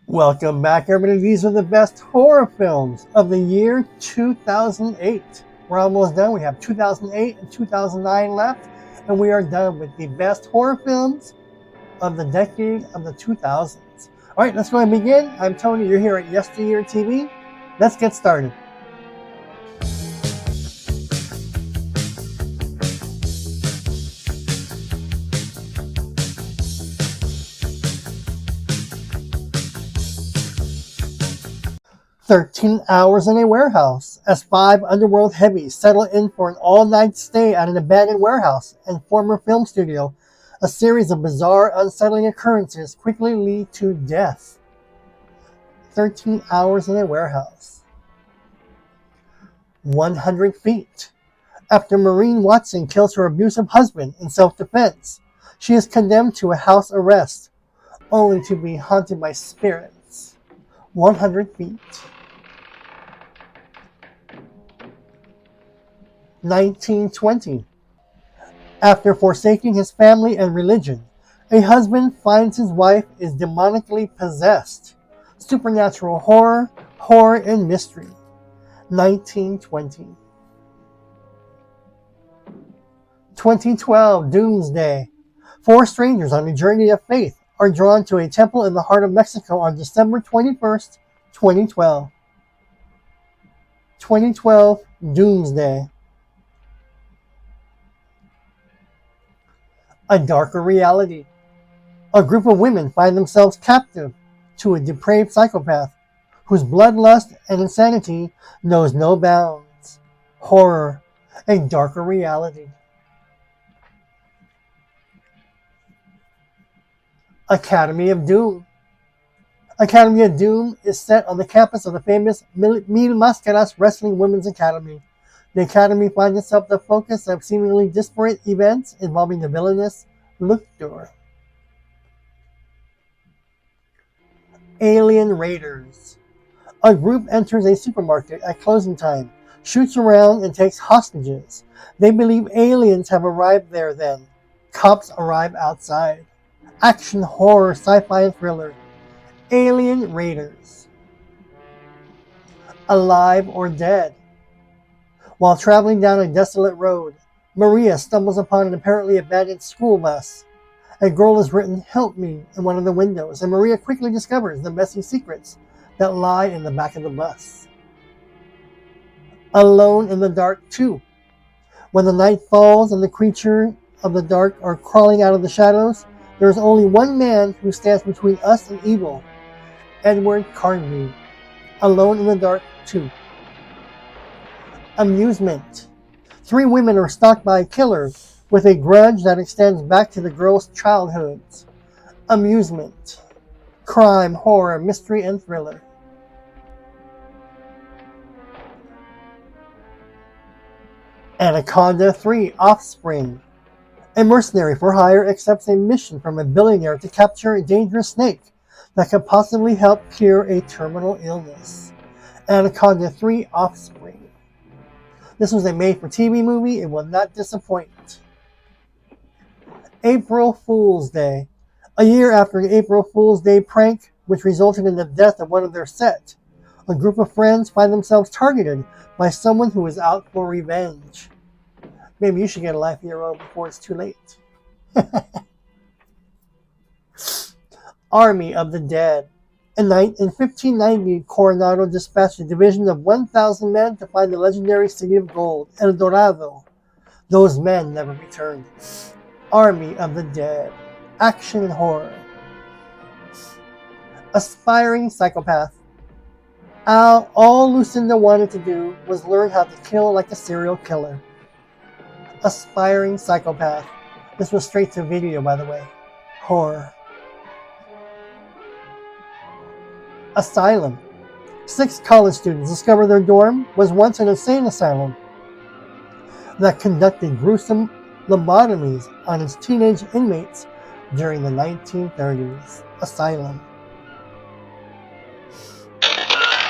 Welcome back, everybody. These are the best horror films of the year 2008. We're almost done. We have 2008 and 2009 left, and we are done with the best horror films of the decade of the 2000s. All right, let's go ahead and begin. I'm Tony. You're here at Yesteryear TV. Let's get started. "13 Hours in a Warehouse" as 5 underworld heavies settle in for an all-night stay at an abandoned warehouse and former film studio. A series of bizarre, unsettling occurrences quickly lead to death. 13 Hours in a Warehouse. 100 Feet. After Maureen Watson kills her abusive husband in self-defense, she is condemned to a house arrest, only to be haunted by spirits. 100 Feet. 1920. After forsaking his family and religion, a husband finds his wife is demonically possessed. Supernatural horror, and mystery. 1920. 2012. Doomsday. 4 strangers on a journey of faith are drawn to a temple in the heart of Mexico on December 21st, 2012. 2012. Doomsday. A Darker Reality. A group of women find themselves captive to a depraved psychopath whose bloodlust and insanity knows no bounds. Horror. A Darker Reality. Academy of Doom. Academy of Doom is set on the campus of the famous Mil Máscaras Wrestling Women's Academy. The Academy finds itself the focus of seemingly disparate events involving the villainous Luthor. Alien Raiders. A group enters a supermarket at closing time, shoots around, and takes hostages. They believe aliens have arrived there then. Cops arrive outside. Action, horror, sci-fi, and thriller. Alien Raiders. Alive or Dead. While traveling down a desolate road, Maria stumbles upon an apparently abandoned school bus. A girl has written "Help me" in one of the windows, and Maria quickly discovers the messy secrets that lie in the back of the bus. Alone in the Dark 2. When the night falls and the creatures of the dark are crawling out of the shadows, there is only one man who stands between us and evil. Edward Carnby. Alone in the Dark 2. Amusement. 3 women are stalked by a killer with a grudge that extends back to the girls' childhoods. Amusement. Crime, horror, mystery, and thriller. Anaconda 3. Offspring. A mercenary for hire accepts a mission from a billionaire to capture a dangerous snake that could possibly help cure a terminal illness. Anaconda 3. Offspring. This was a made-for-TV movie. It will not disappoint. April Fool's Day. A year after the April Fool's Day prank, which resulted in the death of one of their set, a group of friends find themselves targeted by someone who is out for revenge. Maybe you should get a life of your own before it's too late. Army of the Dead. In 1590, Coronado dispatched a division of 1,000 men to find the legendary city of gold, El Dorado. Those men never returned. Army of the Dead. Action and horror. Aspiring Psychopath. All Lucinda wanted to do was learn how to kill like a serial killer. Aspiring Psychopath. This was straight to video, by the way. Horror. Asylum. 6 college students discover their dorm was once an insane asylum that conducted gruesome lobotomies on its teenage inmates during the 1930s. Asylum.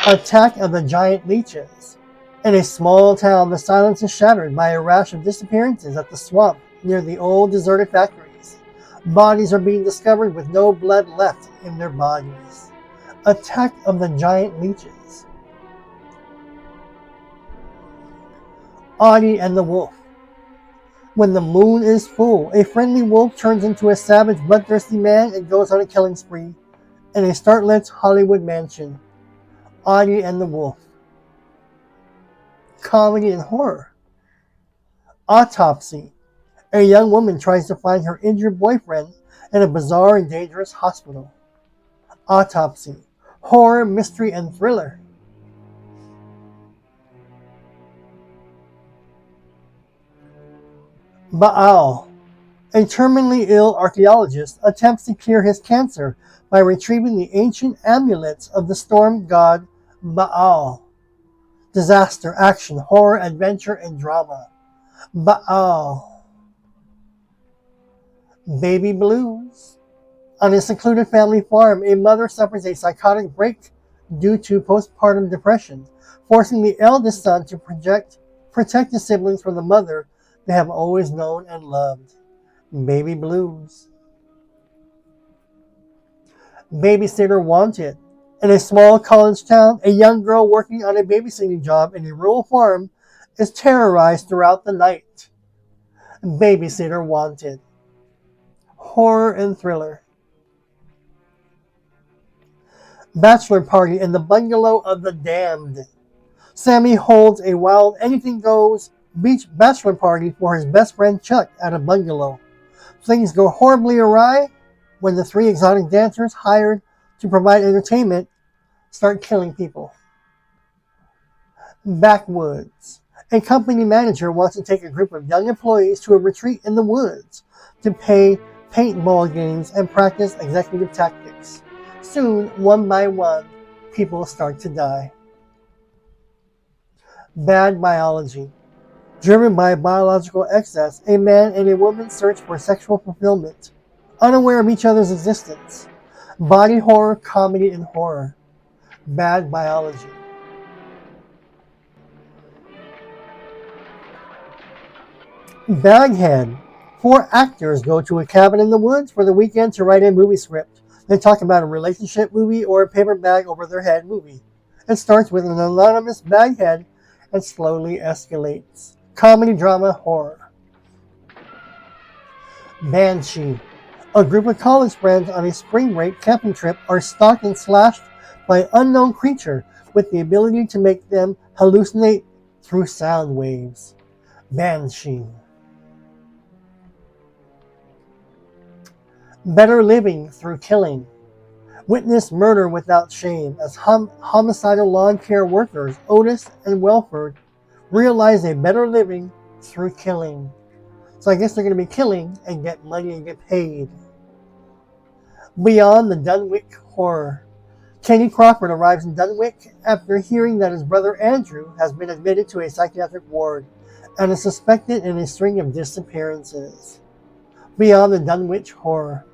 Attack of the Giant Leeches. In a small town, the silence is shattered by a rash of disappearances at the swamp near the old deserted factories. Bodies are being discovered with no blood left in their bodies. Attack of the Giant Leeches. Audie and the Wolf. When the moon is full, a friendly wolf turns into a savage, bloodthirsty man and goes on a killing spree in a startlet Hollywood mansion. Audie and the Wolf. Comedy and horror. Autopsy. A young woman tries to find her injured boyfriend in a bizarre and dangerous hospital. Autopsy. Horror, mystery, and thriller. Baal. A terminally ill archaeologist attempts to cure his cancer by retrieving the ancient amulets of the storm god Baal. Disaster, action, horror, adventure, and drama. Baal. Baby blues. On a secluded family farm, a mother suffers a psychotic break due to postpartum depression, forcing the eldest son to protect the siblings from the mother they have always known and loved. Baby blues. Babysitter wanted. In a small college town, a young girl working on a babysitting job in a rural farm is terrorized throughout the night. Babysitter wanted. Horror and thriller. Bachelor party in the bungalow of the damned. Sammy holds a wild anything-goes beach bachelor party for his best friend Chuck at a bungalow. Things go horribly awry when the three exotic dancers hired to provide entertainment start killing people. Backwoods. A company manager wants to take a group of young employees to a retreat in the woods to play paintball games and practice executive tactics. Soon, one by one, people start to die. Bad biology. Driven by biological excess, a man and a woman search for sexual fulfillment, unaware of each other's existence. Body horror, comedy, and horror. Bad biology. Baghead. 4 actors go to a cabin in the woods for the weekend to write a movie script. They talk about a relationship movie or a paper bag over their head movie. It starts with an anonymous baghead and slowly escalates. Comedy, drama, horror. Banshee. A group of college friends on a spring break camping trip are stalked and slashed by an unknown creature with the ability to make them hallucinate through sound waves. Banshee. Better living through killing. Witness murder without shame as homicidal lawn care workers Otis and Welford realize a better living through killing. So I guess they're going to be killing and get money and get paid. Beyond the Dunwich horror. Kenny Crawford arrives in Dunwich after hearing that his brother Andrew has been admitted to a psychiatric ward and is suspected in a string of disappearances. Beyond the Dunwich horror.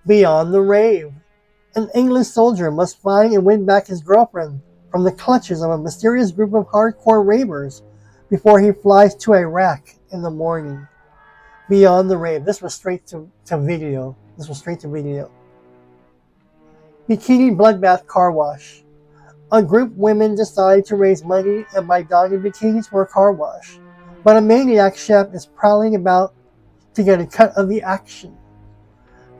Beyond the rave. An English soldier must find and win back his girlfriend from the clutches of a mysterious group of hardcore ravers before he flies to Iraq in the morning. Beyond the rave. This was straight to video. Bikini bloodbath car wash. A group of women decide to raise money and buy donning bikinis for a car wash. But a maniac chef is prowling about to get a cut of the action.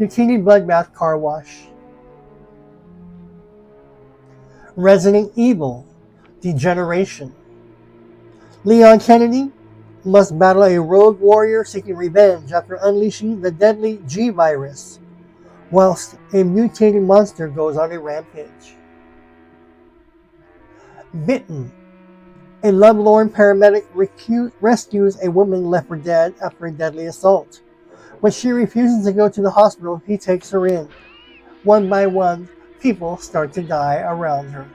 Bikini bloodbath car wash. Resident Evil. Degeneration. Leon Kennedy must battle a rogue warrior seeking revenge after unleashing the deadly G-Virus, whilst a mutating monster goes on a rampage. Bitten. A lovelorn paramedic rescues a woman left for dead after a deadly assault. When she refuses to go to the hospital, he takes her in. One by one, people start to die around her.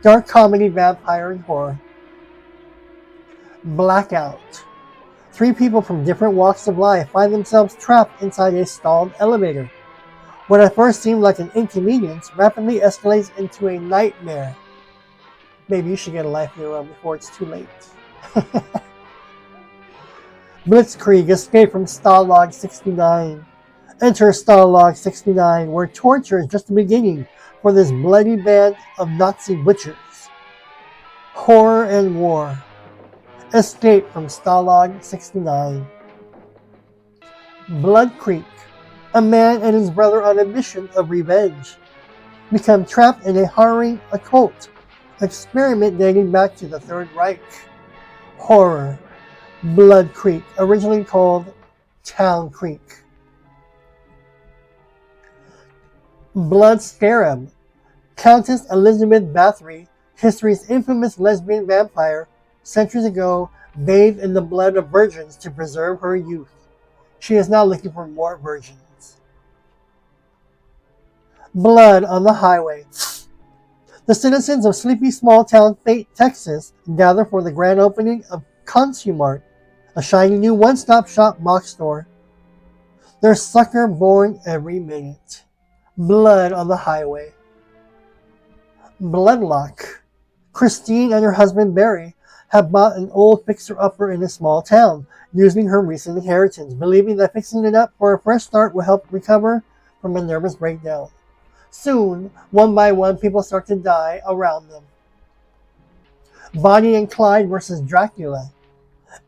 Dark comedy, vampire, and horror. Blackout. 3 people from different walks of life find themselves trapped inside a stalled elevator. What at first seemed like an inconvenience rapidly escalates into a nightmare. Maybe you should get a life of your own before it's too late. Blitzkrieg, Escape from Stalag 69. Enter Stalag 69, where torture is just the beginning for this bloody band of Nazi butchers. Horror and war. Escape from Stalag 69. Blood Creek. A man and his brother on a mission of revenge become trapped in a harrowing occult experiment dating back to the Third Reich. Horror. Blood Creek, originally called Town Creek. Blood Scarab. Countess Elizabeth Bathory, history's infamous lesbian vampire, centuries ago bathed in the blood of virgins to preserve her youth. She is now looking for more virgins. Blood on the Highway. The citizens of sleepy small town Fate, Texas, gather for the grand opening of Consumart, a shiny new one-stop shop box store. There's sucker born every minute. Blood on the Highway. Bloodlock. Christine and her husband Barry have bought an old fixer-upper in a small town, using her recent inheritance, believing that fixing it up for a fresh start will help recover from a nervous breakdown. Soon, one by one, people start to die around them. Bonnie and Clyde versus Dracula.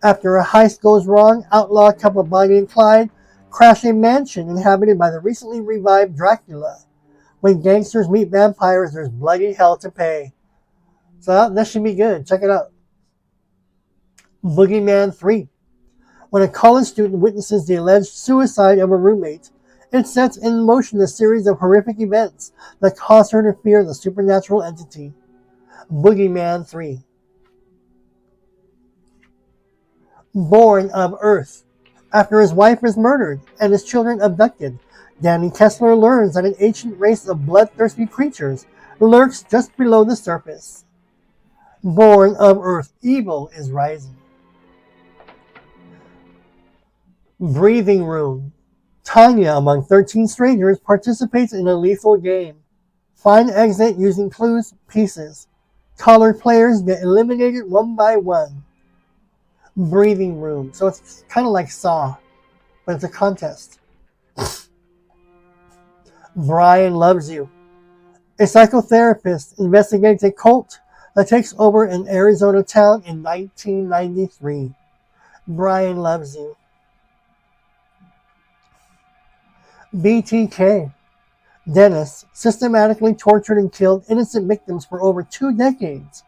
After a heist goes wrong, outlaw couple Bonnie and Clyde crash a mansion inhabited by the recently revived Dracula. When gangsters meet vampires, there's bloody hell to pay. So that should be good. Check it out. Boogeyman 3. When a college student witnesses the alleged suicide of a roommate, it sets in motion a series of horrific events that cause her to fear the supernatural entity. Boogeyman 3. Born of Earth. After his wife is murdered and his children abducted, Danny Kessler learns that an ancient race of bloodthirsty creatures lurks just below the surface. Born of Earth. Evil is rising. Breathing Room. Tanya, among 13 strangers, participates in a lethal game. Find exit using clues, pieces. Colored players get eliminated one by one. Breathing Room. So it's kind of like Saw, but it's a contest. Brian Loves You. A psychotherapist investigates a cult that takes over an Arizona town in 1993. Brian Loves You. BTK. Dennis systematically tortured and killed innocent victims for over 2 decades,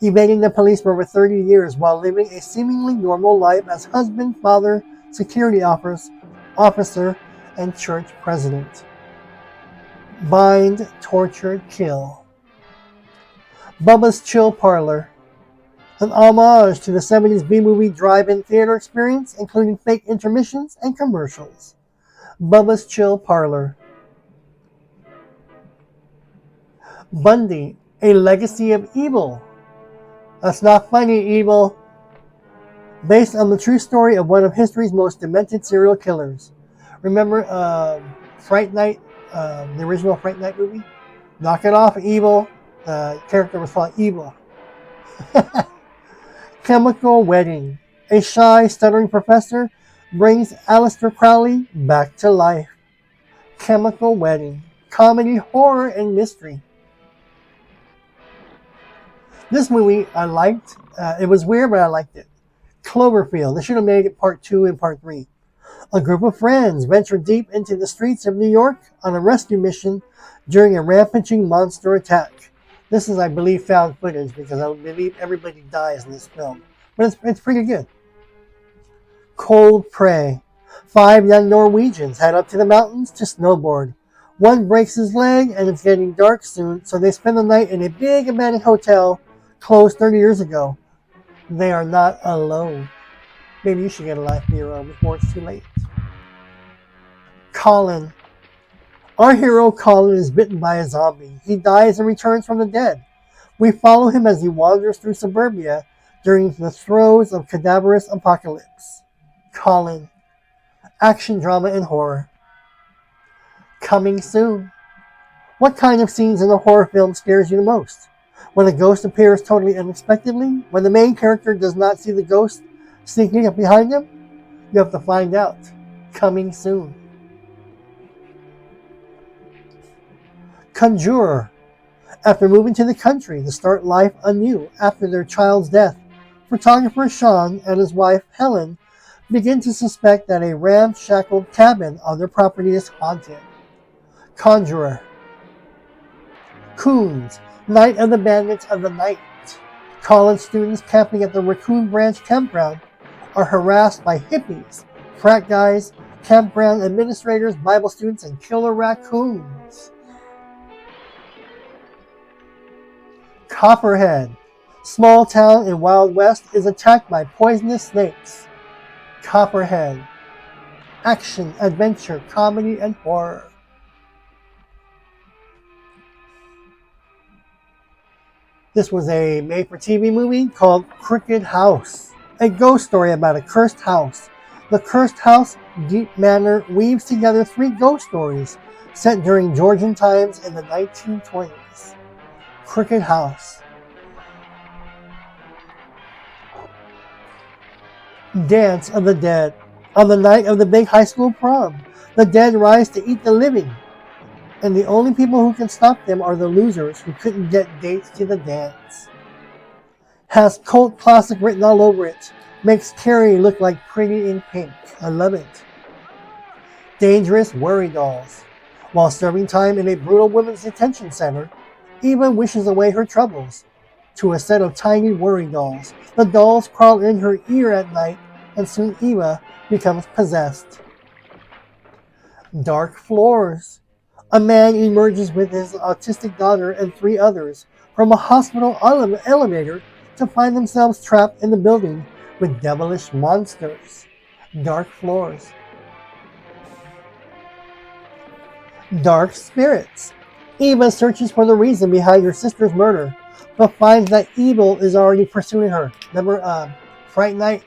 evading the police for over 30 years while living a seemingly normal life as husband, father, security officer, and church president. Bind, Torture, Kill. Bubba's Chill Parlor. An homage to the 70s B-movie drive-in theater experience, including fake intermissions and commercials. Bubba's Chill Parlor. Bundy, A Legacy of Evil. That's not funny, evil. Based on the true story of one of history's most demented serial killers. Remember Fright Night, the original Fright Night movie? Knock It Off, Evil. The character was called Evil. Chemical Wedding. A shy, stuttering professor brings Aleister Crowley back to life. Chemical Wedding. Comedy, horror, and mystery. This movie I liked. It was weird, but I liked it. Cloverfield. They should have made it part 2 and part 3. A group of friends venture deep into the streets of New York on a rescue mission during a rampaging monster attack. This is, I believe, found footage because I believe everybody dies in this film. But it's pretty good. Cold Prey. 5 young Norwegians head up to the mountains to snowboard. One breaks his leg and it's getting dark soon, so they spend the night in a big abandoned hotel closed 30 years ago. They are not alone. Maybe you should get a life of your own before it's too late. Colin. Our hero Colin is bitten by a zombie. He dies and returns from the dead. We follow him as he wanders through suburbia during the throes of cadaverous apocalypse. Colin. Action, drama, and horror. Coming soon. What kind of scenes in a horror film scares you the most? When a ghost appears totally unexpectedly? When the main character does not see the ghost sneaking up behind him? You have to find out. Coming soon. Conjurer. After moving to the country to start life anew after their child's death, photographer Sean and his wife Helen begin to suspect that a ramshackle cabin on their property is haunted. Conjurer. Coons. Night of the Bandits of the Night. College students camping at the Raccoon Branch campground are harassed by hippies, frat guys, campground administrators, Bible students, and killer raccoons. Copperhead. Small town in Wild West is attacked by poisonous snakes. Copperhead. Action, adventure, comedy, and horror. This was a made-for-TV movie called Crooked House, a ghost story about a cursed house. The Cursed House, Deep Manor weaves together 3 ghost stories set during Georgian times in the 1920s. Crooked House. Dance of the Dead. On the night of the big high school prom, the dead rise to eat the living, and the only people who can stop them are the losers who couldn't get dates to the dance. Has cult classic written all over it. Makes Carrie look like Pretty in Pink. I love it. Dangerous Worry Dolls. While serving time in a brutal women's detention center, Eva wishes away her troubles to a set of tiny worry dolls. The dolls crawl in her ear at night, and soon Eva becomes possessed. Dark Floors. A man emerges with his autistic daughter and 3 others from a hospital elevator to find themselves trapped in the building with devilish monsters. Dark Floors. Dark Spirits. Eva searches for the reason behind her sister's murder, but finds that evil is already pursuing her. Remember Fright Night?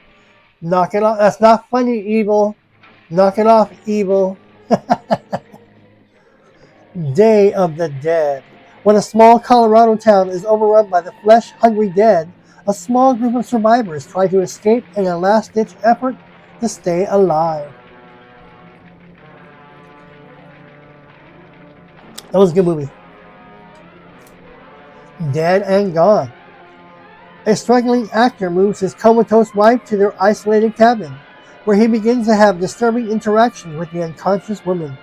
Knock it off. That's not funny, evil. Knock it off, evil. Day of the Dead. When a small Colorado town is overrun by the flesh-hungry dead, a small group of survivors try to escape in a last-ditch effort to stay alive. That was a good movie. Dead and Gone. A struggling actor moves his comatose wife to their isolated cabin, where he begins to have disturbing interactions with the unconscious woman.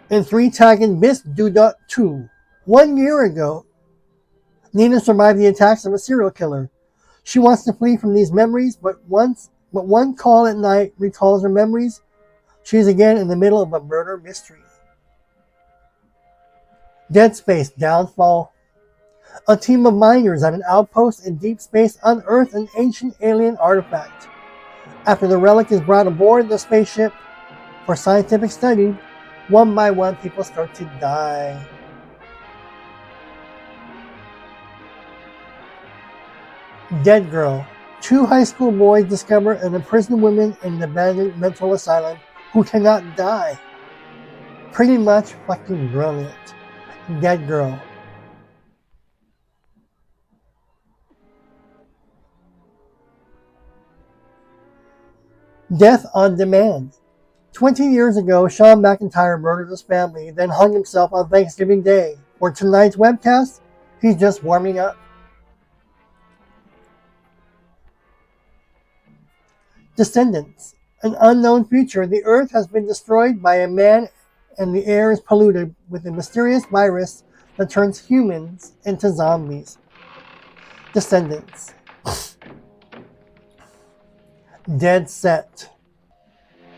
In 3 Tagging Miss Dudut 2. 1 year ago, Nina survived the attacks of a serial killer. She wants to flee from these memories, but one call at night recalls her memories. She is again in the middle of a murder mystery. Dead Space Downfall. A team of miners at an outpost in deep space unearth an ancient alien artifact. After the relic is brought aboard the spaceship for scientific study, one by one people start to die. Dead Girl. 2 high school boys discover an imprisoned woman in an abandoned mental asylum who cannot die. Pretty much fucking brilliant. Dead Girl. Death on Demand. 20 years ago, Sean McIntyre murdered his family, then hung himself on Thanksgiving Day. For tonight's webcast, he's just warming up. Descendants. An unknown future, the Earth has been destroyed by a man and the air is polluted with a mysterious virus that turns humans into zombies. Descendants. Dead Set.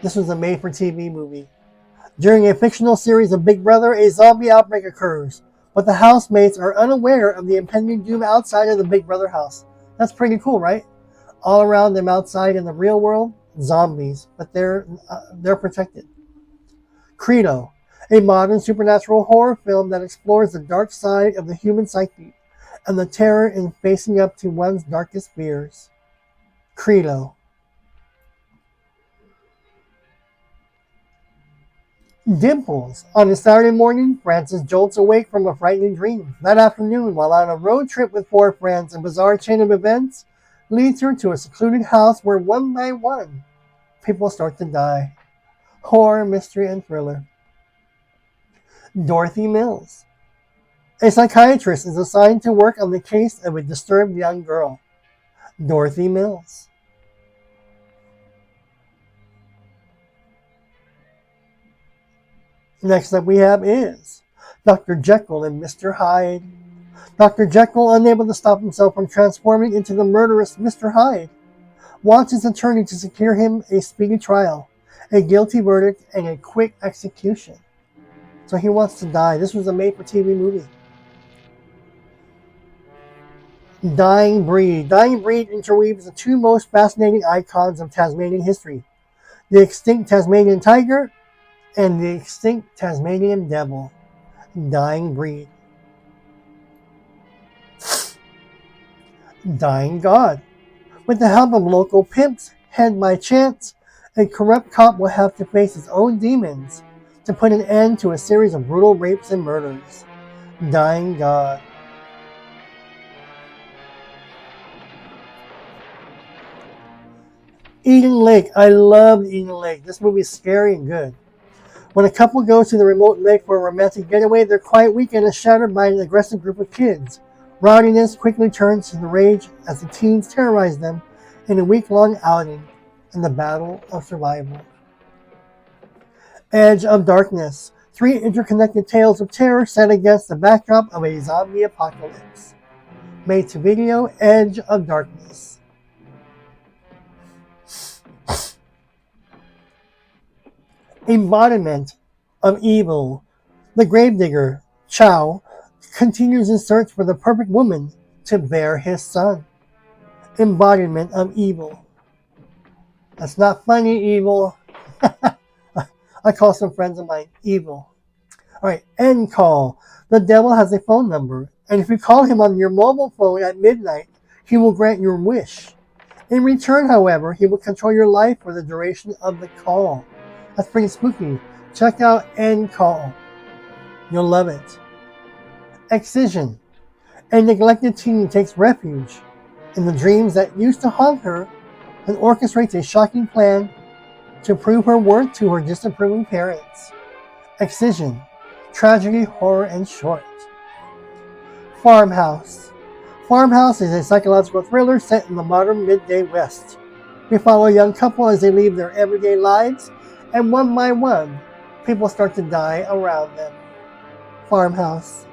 This was a made-for-TV movie. During a fictional series of Big Brother, a zombie outbreak occurs, but the housemates are unaware of the impending doom outside of the Big Brother house. That's pretty cool, right? All around them outside in the real world, zombies, but they're protected. Credo, a modern supernatural horror film that explores the dark side of the human psyche and the terror in facing up to one's darkest fears. Credo. Dimples. On a Saturday morning, Frances jolts awake from a frightening dream. That afternoon, while on a road trip with 4 friends, a bizarre chain of events leads her to a secluded house where one by one, people start to die. Horror, mystery, and thriller. Dorothy Mills. A psychiatrist is assigned to work on the case of a disturbed young girl. Dorothy Mills. Next up we have is Dr. Jekyll and Mr. Hyde. Dr. Jekyll, unable to stop himself from transforming into the murderous Mr. Hyde, wants his attorney to secure him a speedy trial, a guilty verdict, and a quick execution. So he wants to die. This was a made-for-TV movie. Dying Breed. Dying Breed interweaves the two most fascinating icons of Tasmanian history, the extinct Tasmanian tiger and the extinct Tasmanian devil. Dying Breed. Dying God. With the help of local pimps, head by chance, a corrupt cop will have to face his own demons to put an end to a series of brutal rapes and murders. Dying God. Eden Lake. I loved Eden Lake. This movie is scary and good. When a couple goes to the remote lake for a romantic getaway, their quiet weekend is shattered by an aggressive group of kids. Rowdiness quickly turns to the rage as the teens terrorize them in a week-long outing in the battle of survival. Edge of Darkness. 3 interconnected tales of terror set against the backdrop of a zombie apocalypse. Made to video, Edge of Darkness. Embodiment of Evil. The gravedigger, Chow, continues his search for the perfect woman to bear his son. Embodiment of Evil. That's not funny, evil. I call some friends of mine evil. Alright, End Call. The devil has a phone number, and if you call him on your mobile phone at midnight, he will grant your wish. In return, however, he will control your life for the duration of the call. That's pretty spooky. Check out End Call. You'll love it. Excision. A neglected teen takes refuge in the dreams that used to haunt her and orchestrates a shocking plan to prove her worth to her disapproving parents. Excision. Tragedy, horror, and short. Farmhouse. Farmhouse is a psychological thriller set in the modern midday West. We follow a young couple as they leave their everyday lives, and one by one, people start to die around them. Farmhouse.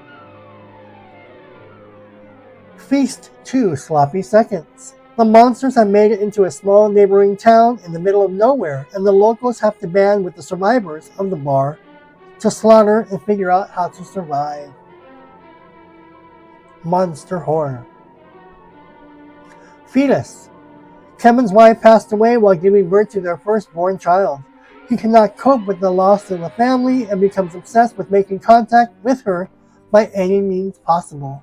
Feast 2 Sloppy Seconds. The monsters have made it into a small neighboring town in the middle of nowhere, and the locals have to band with the survivors of the bar to slaughter and figure out how to survive. Monster Horror. Fetus. Kevin's wife passed away while giving birth to their firstborn child. He cannot cope with the loss of the family and becomes obsessed with making contact with her by any means possible.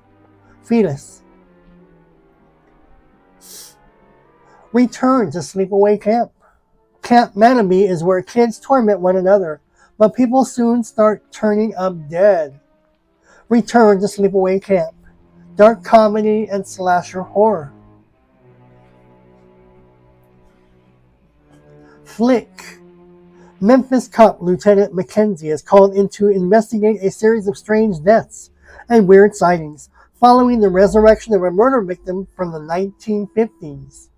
Fetus. Return to Sleepaway Camp. Camp Manabee is where kids torment one another, but people soon start turning up dead. Return to Sleepaway Camp. Dark comedy and slasher horror. Flick. Memphis cop Lieutenant Mackenzie is called in to investigate a series of strange deaths and weird sightings following the resurrection of a murder victim from the 1950s.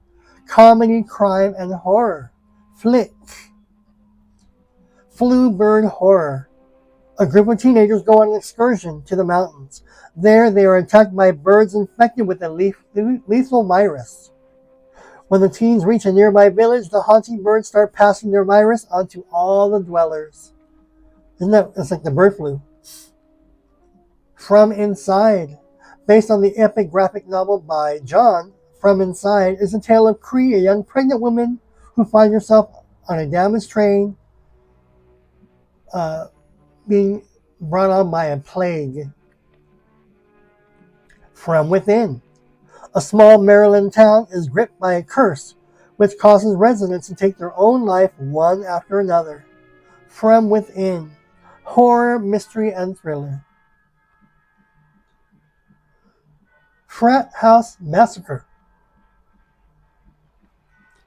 Comedy, crime, and horror. Flick. Flu Bird Horror. A group of teenagers go on an excursion to the mountains. There, they are attacked by birds infected with a lethal virus. When the teens reach a nearby village, the haunting birds start passing their virus onto all the dwellers. It's like the bird flu. From Inside. Based on the epic graphic novel by John, From Inside is a tale of Cree, a young pregnant woman who finds herself on a damaged train being brought on by a plague. From Within. A small Maryland town is gripped by a curse, which causes residents to take their own life one after another. From Within. Horror, mystery, and thriller. Frat House Massacre.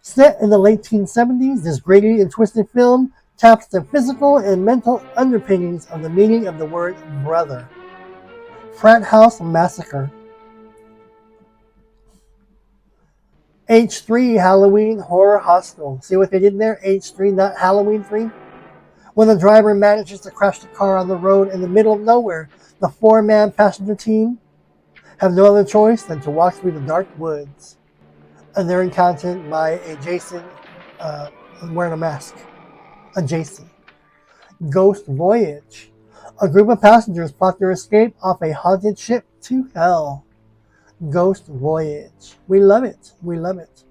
Set in the late 1970s, this gritty and twisted film taps the physical and mental underpinnings of the meaning of the word brother. Frat House Massacre. H3 Halloween Horror Hostel. See what they did there? H3, not Halloween 3? When the driver manages to crash the car on the road in the middle of nowhere, the four-man passenger team have no other choice than to walk through the dark woods. And they're encountered by a Jason wearing a mask. A Jason. Ghost Voyage. A group of passengers plot their escape off a haunted ship to hell. Ghost Voyage. We love it. We love it.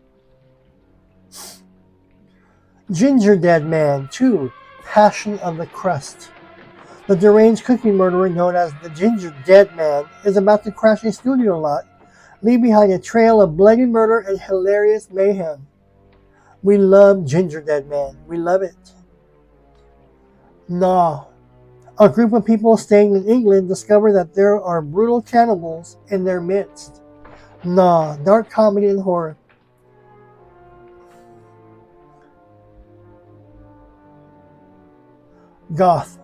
Ginger Dead Man 2. Passion of the Crust. The deranged cookie murderer known as the Ginger Dead Man is about to crash a studio lot, leave behind a trail of bloody murder and hilarious mayhem. We love Ginger Dead Man. We love it. Gnaw. A group of people staying in England discover that there are brutal cannibals in their midst. Gnaw. Dark comedy and horror. Goth.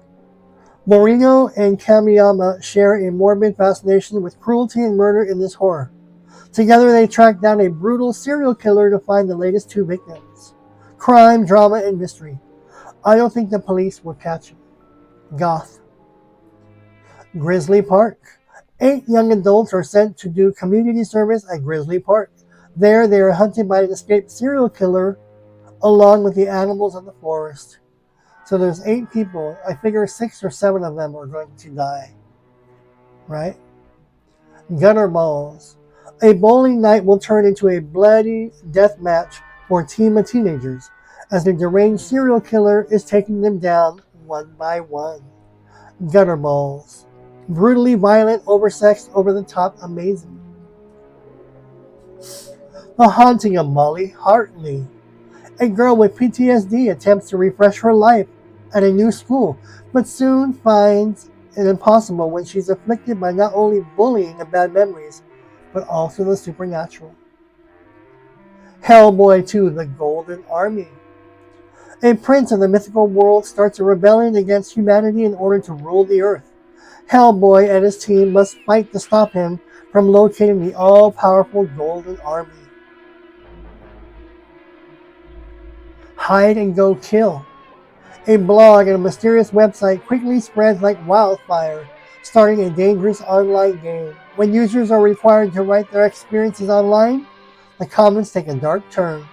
Morino and Kamiyama share a morbid fascination with cruelty and murder in this horror. Together they track down a brutal serial killer to find the latest two victims. Crime, drama, and mystery. I don't think the police will catch him. Goth. Grizzly Park. 8 young adults are sent to do community service at Grizzly Park. There they are hunted by an escaped serial killer along with the animals of the forest. So there's 8 people. I figure 6 or 7 of them are going to die. Right? Gutter Balls. A bowling night will turn into a bloody death match for a team of teenagers as the deranged serial killer is taking them down one by one. Gutter Balls. Brutally violent, oversexed, over-the-top, amazing. The Haunting of Molly Hartley. A girl with PTSD attempts to refresh her life at a new school, but soon finds it impossible when she's afflicted by not only bullying and bad memories, but also the supernatural. Hellboy 2: The Golden Army. A prince of the mythical world starts a rebellion against humanity in order to rule the earth. Hellboy and his team must fight to stop him from locating the all-powerful Golden Army. Hide and Go Kill. A blog and a mysterious website quickly spreads like wildfire, starting a dangerous online game. When users are required to write their experiences online, the comments take a dark turn.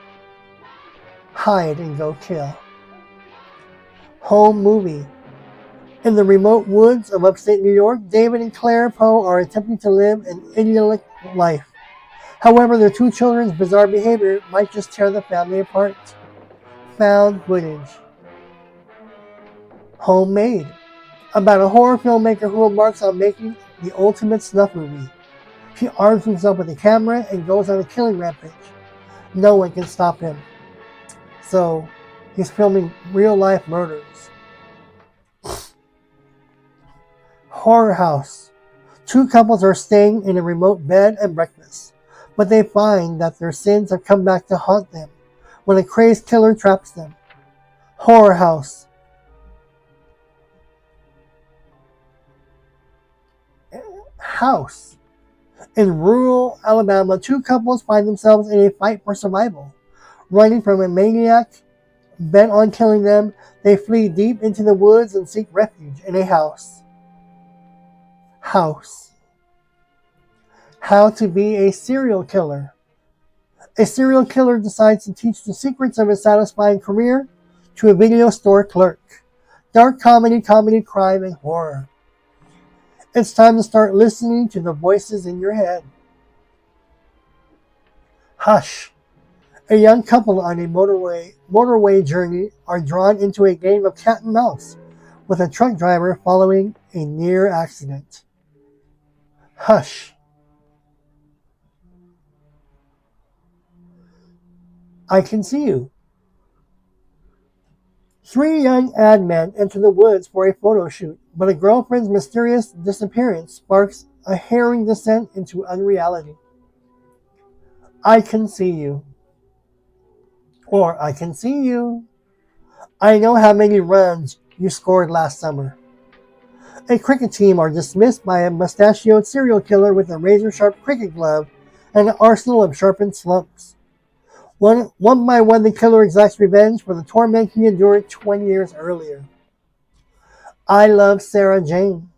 Hide and Go Kill. Home Movie. In the remote woods of upstate New York, David and Claire Poe are attempting to live an idyllic life. However, their 2 children's bizarre behavior might just tear the family apart. Found footage. Homemade. About a horror filmmaker who embarks on making the ultimate snuff movie. He arms himself with a camera and goes on a killing rampage. No one can stop him. So, he's filming real-life murders. Horror House. 2 couples are staying in a remote bed and breakfast, but they find that their sins have come back to haunt them when a crazed killer traps them. Horror House. House. In rural Alabama, 2 couples find themselves in a fight for survival. Running from a maniac bent on killing them, they flee deep into the woods and seek refuge in a house. House. How to be a serial killer. A serial killer decides to teach the secrets of his satisfying career to a video store clerk. Dark comedy, crime, and horror. It's time to start listening to the voices in your head. Hush. A young couple on a motorway journey are drawn into a game of cat and mouse with a truck driver following a near accident. Hush. I Can See You. 3 young ad men enter the woods for a photo shoot, but a girlfriend's mysterious disappearance sparks a harrowing descent into unreality. I Can See You. Or I can see you. I know how many runs you scored last summer. A cricket team are dismissed by a mustachioed serial killer with a razor-sharp cricket glove and an arsenal of sharpened slumps. One by one, the killer exacts revenge for the torment he endured 20 years earlier. I love Sarah Jane.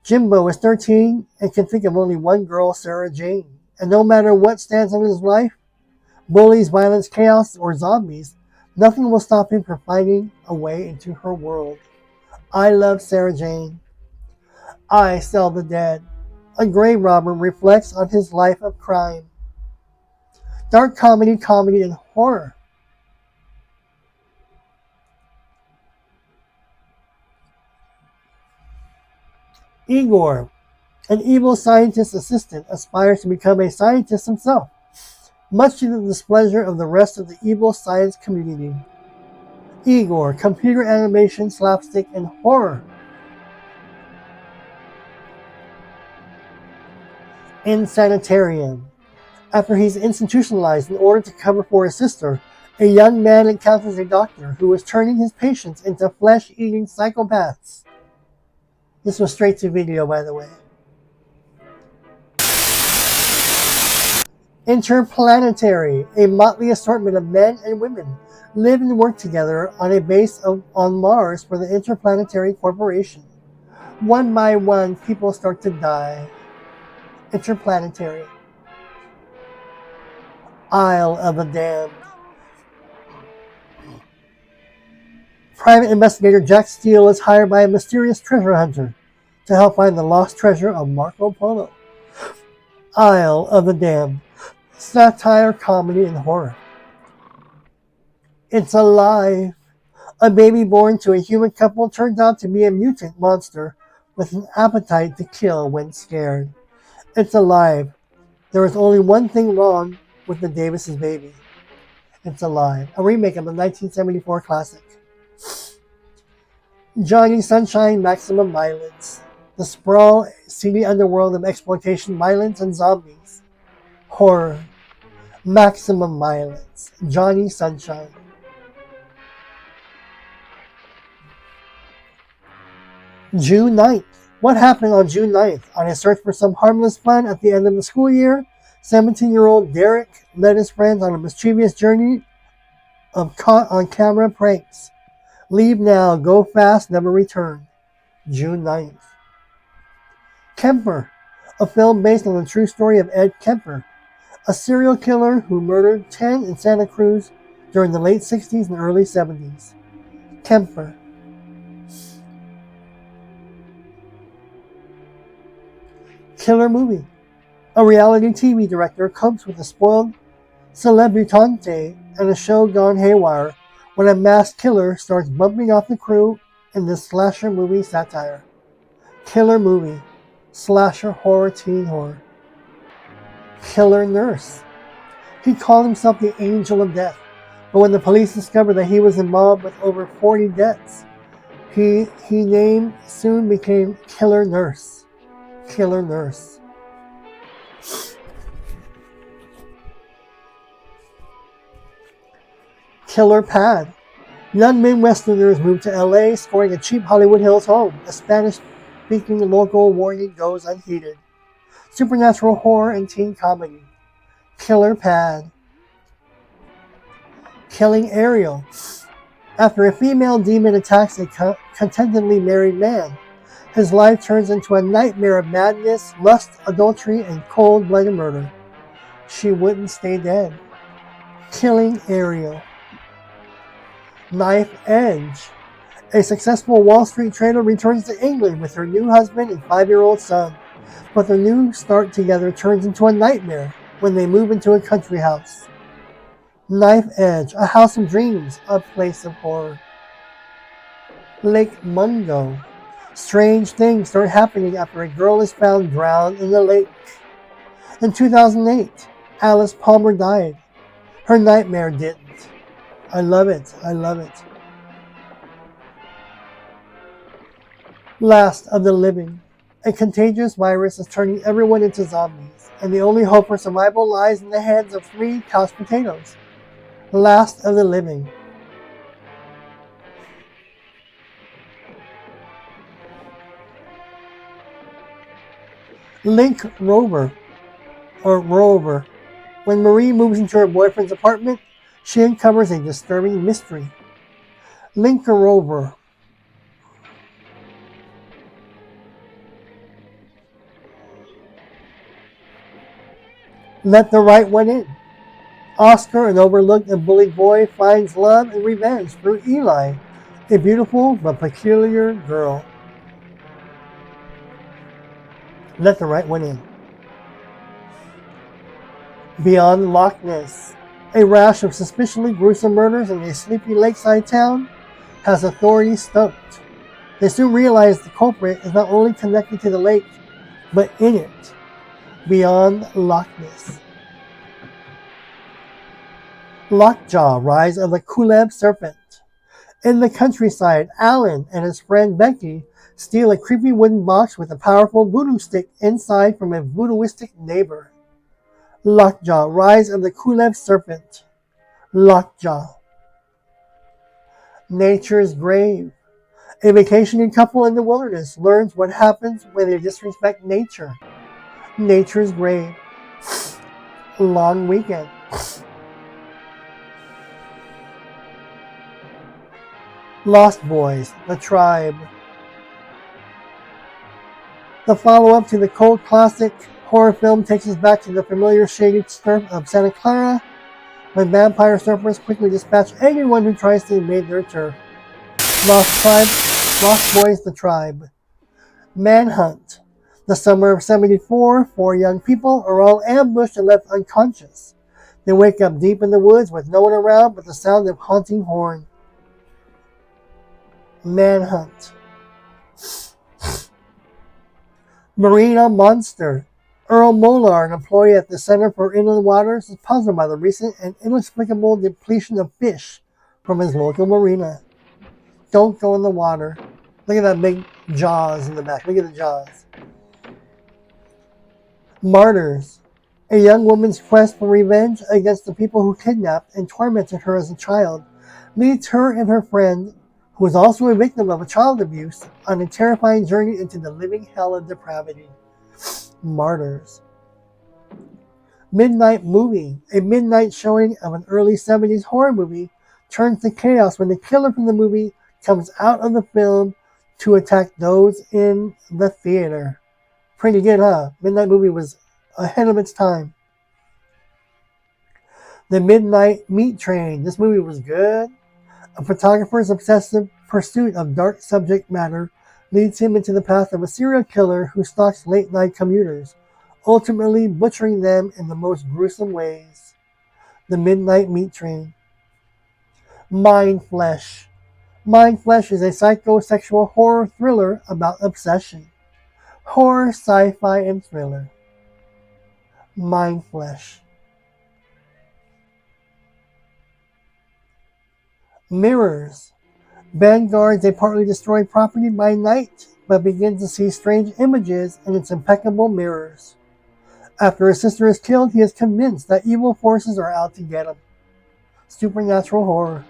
Jimbo is 13 and can think of only one girl, Sarah Jane. And no matter what stands in his life, bullies, violence, chaos, or zombies, nothing will stop him from finding a way into her world. I love Sarah Jane. I Sell the Dead. A grave robber reflects on his life of crime. Dark comedy, and horror. Igor, an evil scientist assistant, aspires to become a scientist himself, much to the displeasure of the rest of the evil science community. Igor, computer animation, slapstick, and horror. In Sanitarium. After he's institutionalized in order to cover for his sister, a young man encounters a doctor who is turning his patients into flesh-eating psychopaths. This was straight to video, by the way. Interplanetary, a motley assortment of men and women live and work together on a base on Mars for the Interplanetary Corporation. One by one, people start to die. Interplanetary. Isle of the Damned. Private investigator Jack Steele is hired by a mysterious treasure hunter to help find the lost treasure of Marco Polo. Isle of the Damned. Satire, comedy, and horror. It's Alive. A baby born to a human couple turns out to be a mutant monster with an appetite to kill when scared. It's Alive. There is only one thing wrong with the Davis' baby. It's Alive. A remake of the 1974 classic. Johnny Sunshine, Maximum Violence. The sprawl, seedy underworld of exploitation, violence, and zombies. Horror. Maximum Violence. Johnny Sunshine. June 9th. What happened on June 9th? On a search for some harmless fun at the end of the school year, 17-year-old Derek led his friends on a mischievous journey of caught-on-camera pranks. Leave now, go fast, never return. June 9th. Kemper, a film based on the true story of Ed Kemper, a serial killer who murdered 10 in Santa Cruz during the late 60s and early 70s. Kemper. Killer Movie. A reality TV director copes with a spoiled celebritante and a show gone haywire when a masked killer starts bumping off the crew in this slasher movie satire. Killer Movie. Slasher horror, teen horror. Killer Nurse. He called himself the Angel of Death, but when the police discovered that he was involved with over 40 deaths, he name soon became Killer Nurse. Killer Nurse. Killer Pad. Young Midwesterners move to LA, scoring a cheap Hollywood Hills home. A Spanish-speaking local warning goes unheeded. Supernatural horror and teen comedy. Killer Pad. Killing Ariel. After a female demon attacks a contentedly married man, his life turns into a nightmare of madness, lust, adultery, and cold-blooded murder. She wouldn't stay dead. Killing Ariel. Knife Edge. A successful Wall Street trader returns to England with her new husband and 5-year-old son. But their new start together turns into a nightmare when they move into a country house. Knife Edge. A house of dreams, a place of horror. Lake Mungo. Strange things start happening after a girl is found drowned in the lake. In 2008, Alice Palmer died. Her nightmare didn't. I love it. I love it. Last of the Living. A contagious virus is turning everyone into zombies, and the only hope for survival lies in the hands of 3 couch potatoes. Last of the Living. Link Rover. When Marie moves into her boyfriend's apartment, she uncovers a disturbing mystery. Link Rover. Let the Right One In. Oscar, an overlooked and bullied boy, finds love and revenge through Eli, a beautiful but peculiar girl. Let the Right One In. Beyond Loch Ness. A rash of suspiciously gruesome murders in a sleepy lakeside town has authorities stoked. They soon realize the culprit is not only connected to the lake, but in it. Beyond Loch Ness. Lockjaw, Rise of the Kuleb Serpent. In the countryside, Alan and his friend Becky steal a creepy wooden box with a powerful voodoo stick inside from a voodooistic neighbor. Lockjaw, Rise of the Kuleb Serpent. Lockjaw. Nature's Grave. A vacationing couple in the wilderness learns what happens when they disrespect nature. Nature's Grave. Long Weekend. Lost Boys, The Tribe. The follow-up to the cult classic horror film takes us back to the familiar shady surf of Santa Clara, when vampire surfers quickly dispatch anyone who tries to invade their turf. Lost Boys, The Tribe. Manhunt. The summer of '74, 4 young people are all ambushed and left unconscious. They wake up deep in the woods with no one around but the sound of haunting horn. Manhunt. Marina Monster. Earl Molar, an employee at the Center for Inland Waters, is puzzled by the recent and inexplicable depletion of fish from his local marina. Don't go in the water. Look at that big jaws in the back. Look at the jaws. Martyrs. A young woman's quest for revenge against the people who kidnapped and tormented her as a child leads her and her friend, who is also a victim of child abuse, on a terrifying journey into the living hell of depravity. Martyrs. Midnight Movie. A midnight showing of an early '70s horror movie turns to chaos when the killer from the movie comes out of the film to attack those in the theater. Pretty good, huh? Midnight Movie was ahead of its time. The Midnight Meat Train. This movie was good. A photographer's obsessive pursuit of dark subject matter leads him into the path of a serial killer who stalks late-night commuters, ultimately butchering them in the most gruesome ways. The Midnight Meat Train. Mind Flesh. Mind Flesh is a psychosexual horror thriller about obsession. Horror, sci-fi, and thriller. Mind Flesh. Mirrors. Ben guards a partly destroyed property by night, but begins to see strange images in its impeccable mirrors. After his sister is killed, he is convinced that evil forces are out to get him. Supernatural horror.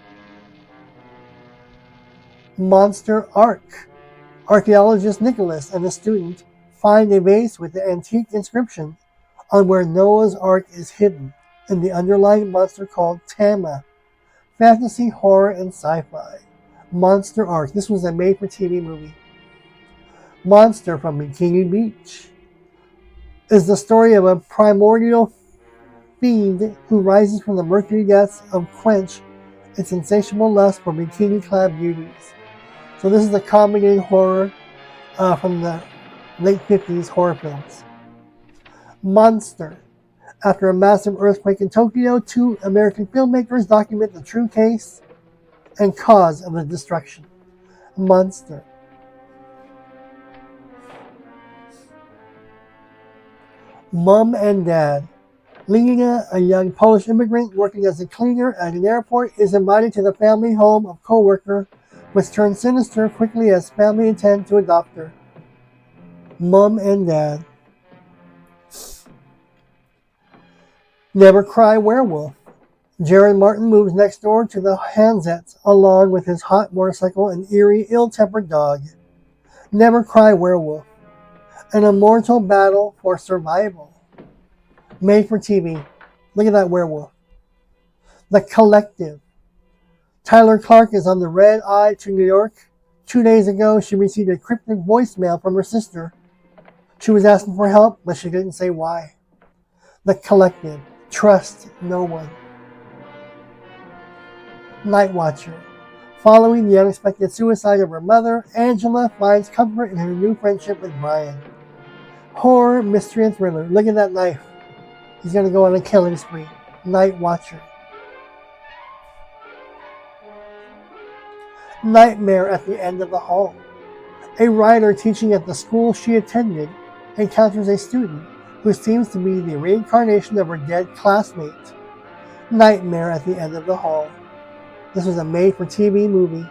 Monster Ark. Archaeologist Nicholas and a student find a vase with the antique inscription on where Noah's Ark is hidden in the underlying monster called Tama. Fantasy, horror, and sci-fi. Monster Ark. This was a made-for-TV movie. Monster from Bikini Beach is the story of a primordial fiend who rises from the mercury depths of quench its insatiable lust for bikini-clad beauties. So this is a comedy horror from the late 50s horror films. Monster. After a massive earthquake in Tokyo, 2 American filmmakers document the true case and cause of the destruction. Monster. Mom and Dad. Lena, a young Polish immigrant working as a cleaner at an airport, is invited to the family home of co-worker, which turns sinister quickly as family intend to adopt her. Mom and Dad. Never Cry Werewolf. Jared Martin moves next door to the Hansets along with his hot motorcycle and eerie, ill-tempered dog. Never Cry Werewolf. An immortal battle for survival. Made for TV. Look at that werewolf. The Collective. Tyler Clark is on the red eye to New York. 2 days ago, she received a cryptic voicemail from her sister. She was asking for help, but she didn't say why. The Collective. Trust no one. Night Watcher. Following the unexpected suicide of her mother, Angela finds comfort in her new friendship with Brian. Horror, mystery, and thriller. Look at that knife. He's going to go on a killing spree. Night Watcher. Nightmare at the End of the Hall. A writer teaching at the school she attended encounters a student who seems to be the reincarnation of her dead classmate. Nightmare at the End of the Hall. This was a made-for-TV movie.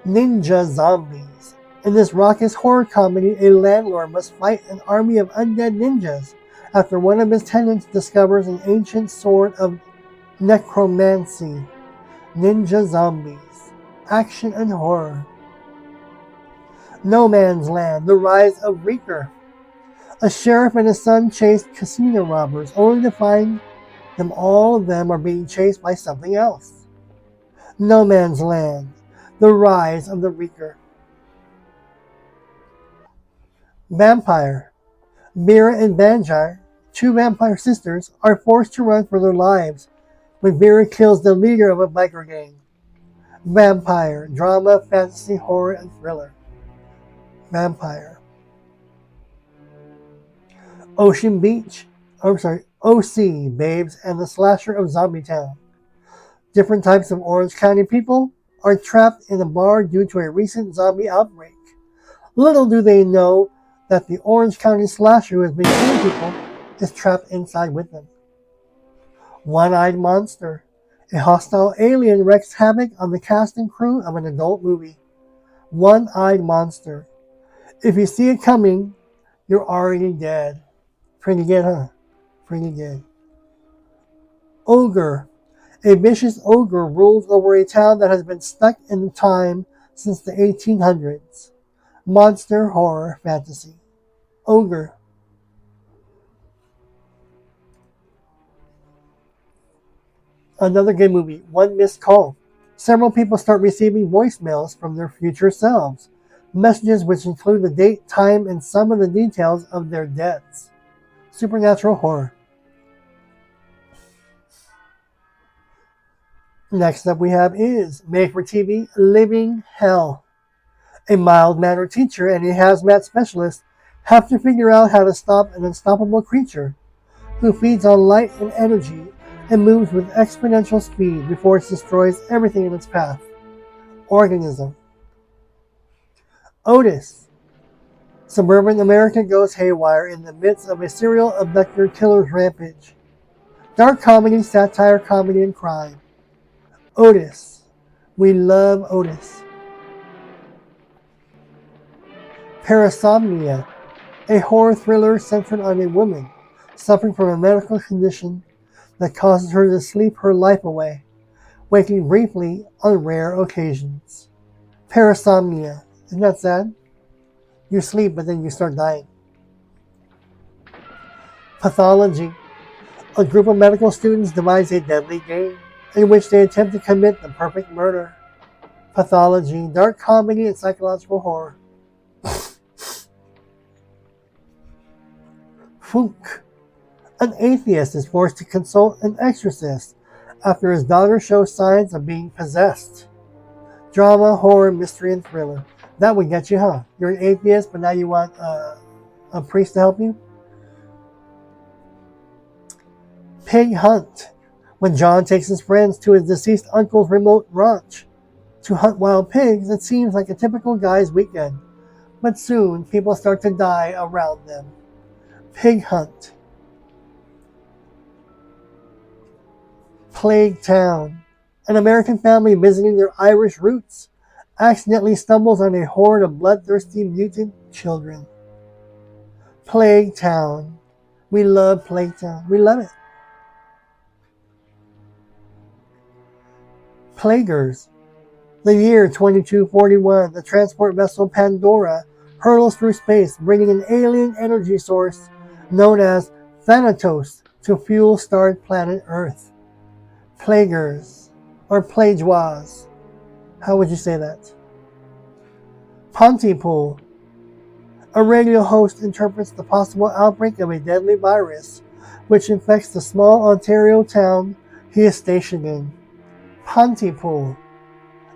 Ninja Zombies. In this raucous horror comedy, a landlord must fight an army of undead ninjas after one of his tenants discovers an ancient sword of necromancy. Ninja Zombies. Action and horror. No Man's Land. The Rise of Reeker. A sheriff and his son chase casino robbers, only to find all of them are being chased by something else. No Man's Land. The Rise of the Reeker. Vampire. Vera and Banjai, two vampire sisters, are forced to run for their lives when Vera kills the leader of a biker gang. Vampire. Drama, fantasy, horror, and thriller. Vampire. Ocean Beach. OC, Babes, and the Slasher of Zombie Town. Different types of Orange County people are trapped in a bar due to a recent zombie outbreak. Little do they know that the Orange County Slasher who has been killing people is trapped inside with them. One-Eyed Monster. A hostile alien wreaks havoc on the cast and crew of an adult movie. One-Eyed Monster. If you see it coming, you're already dead. Pretty good, huh? Pretty good. Ogre. A vicious ogre rules over a town that has been stuck in time since the 1800s. Monster, horror, fantasy. Ogre. Another good movie, One Missed Call. Several people start receiving voicemails from their future selves. Messages which include the date, time, and some of the details of their deaths. Supernatural horror. Next up we have is made-for-TV Living Hell. A mild-mannered teacher and a hazmat specialist have to figure out how to stop an unstoppable creature who feeds on light and energy and moves with exponential speed before it destroys everything in its path. Organism. Otis. Suburban America goes haywire in the midst of a serial abductor killer's rampage. Dark comedy, satire, comedy, and crime. Otis. We love Otis. Parasomnia. A horror thriller centered on a woman suffering from a medical condition that causes her to sleep her life away, waking briefly on rare occasions. Parasomnia. Isn't that sad? You sleep, but then you start dying. Pathology. A group of medical students devise a deadly game in which they attempt to commit the perfect murder. Pathology. Dark comedy and psychological horror. Funk. An atheist is forced to consult an exorcist after his daughter shows signs of being possessed. Drama, horror, mystery, and thriller. That would get you, huh? You're an atheist, but now you want a priest to help you? Pig Hunt. When John takes his friends to his deceased uncle's remote ranch to hunt wild pigs, it seems like a typical guy's weekend. But soon, people start to die around them. Pig Hunt. Plague Town. An American family visiting their Irish roots accidentally stumbles on a horde of bloodthirsty mutant children. Plague Town. We love Plague Town. We love it. Plaguers. The year 2241, the transport vessel Pandora hurtles through space, bringing an alien energy source known as Thanatos to fuel starred planet Earth. Plaguers, or Plageois. How would you say that? Pontypool. A radio host interprets the possible outbreak of a deadly virus which infects the small Ontario town he is stationed in. Pontypool.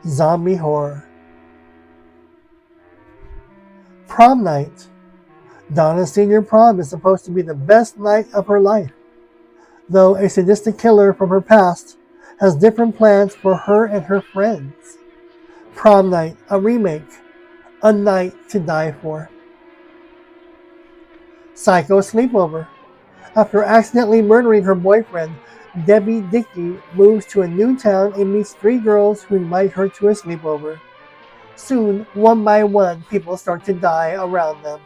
Zombie horror. Prom night. Donna's senior prom is supposed to be the best night of her life, though a sadistic killer from her past has different plans for her and her friends. Prom night, a remake, a night to die for. Psycho sleepover. After accidentally murdering her boyfriend, Debbie Dickey moves to a new town and meets 3 girls who invite her to a sleepover. Soon, one by one, people start to die around them.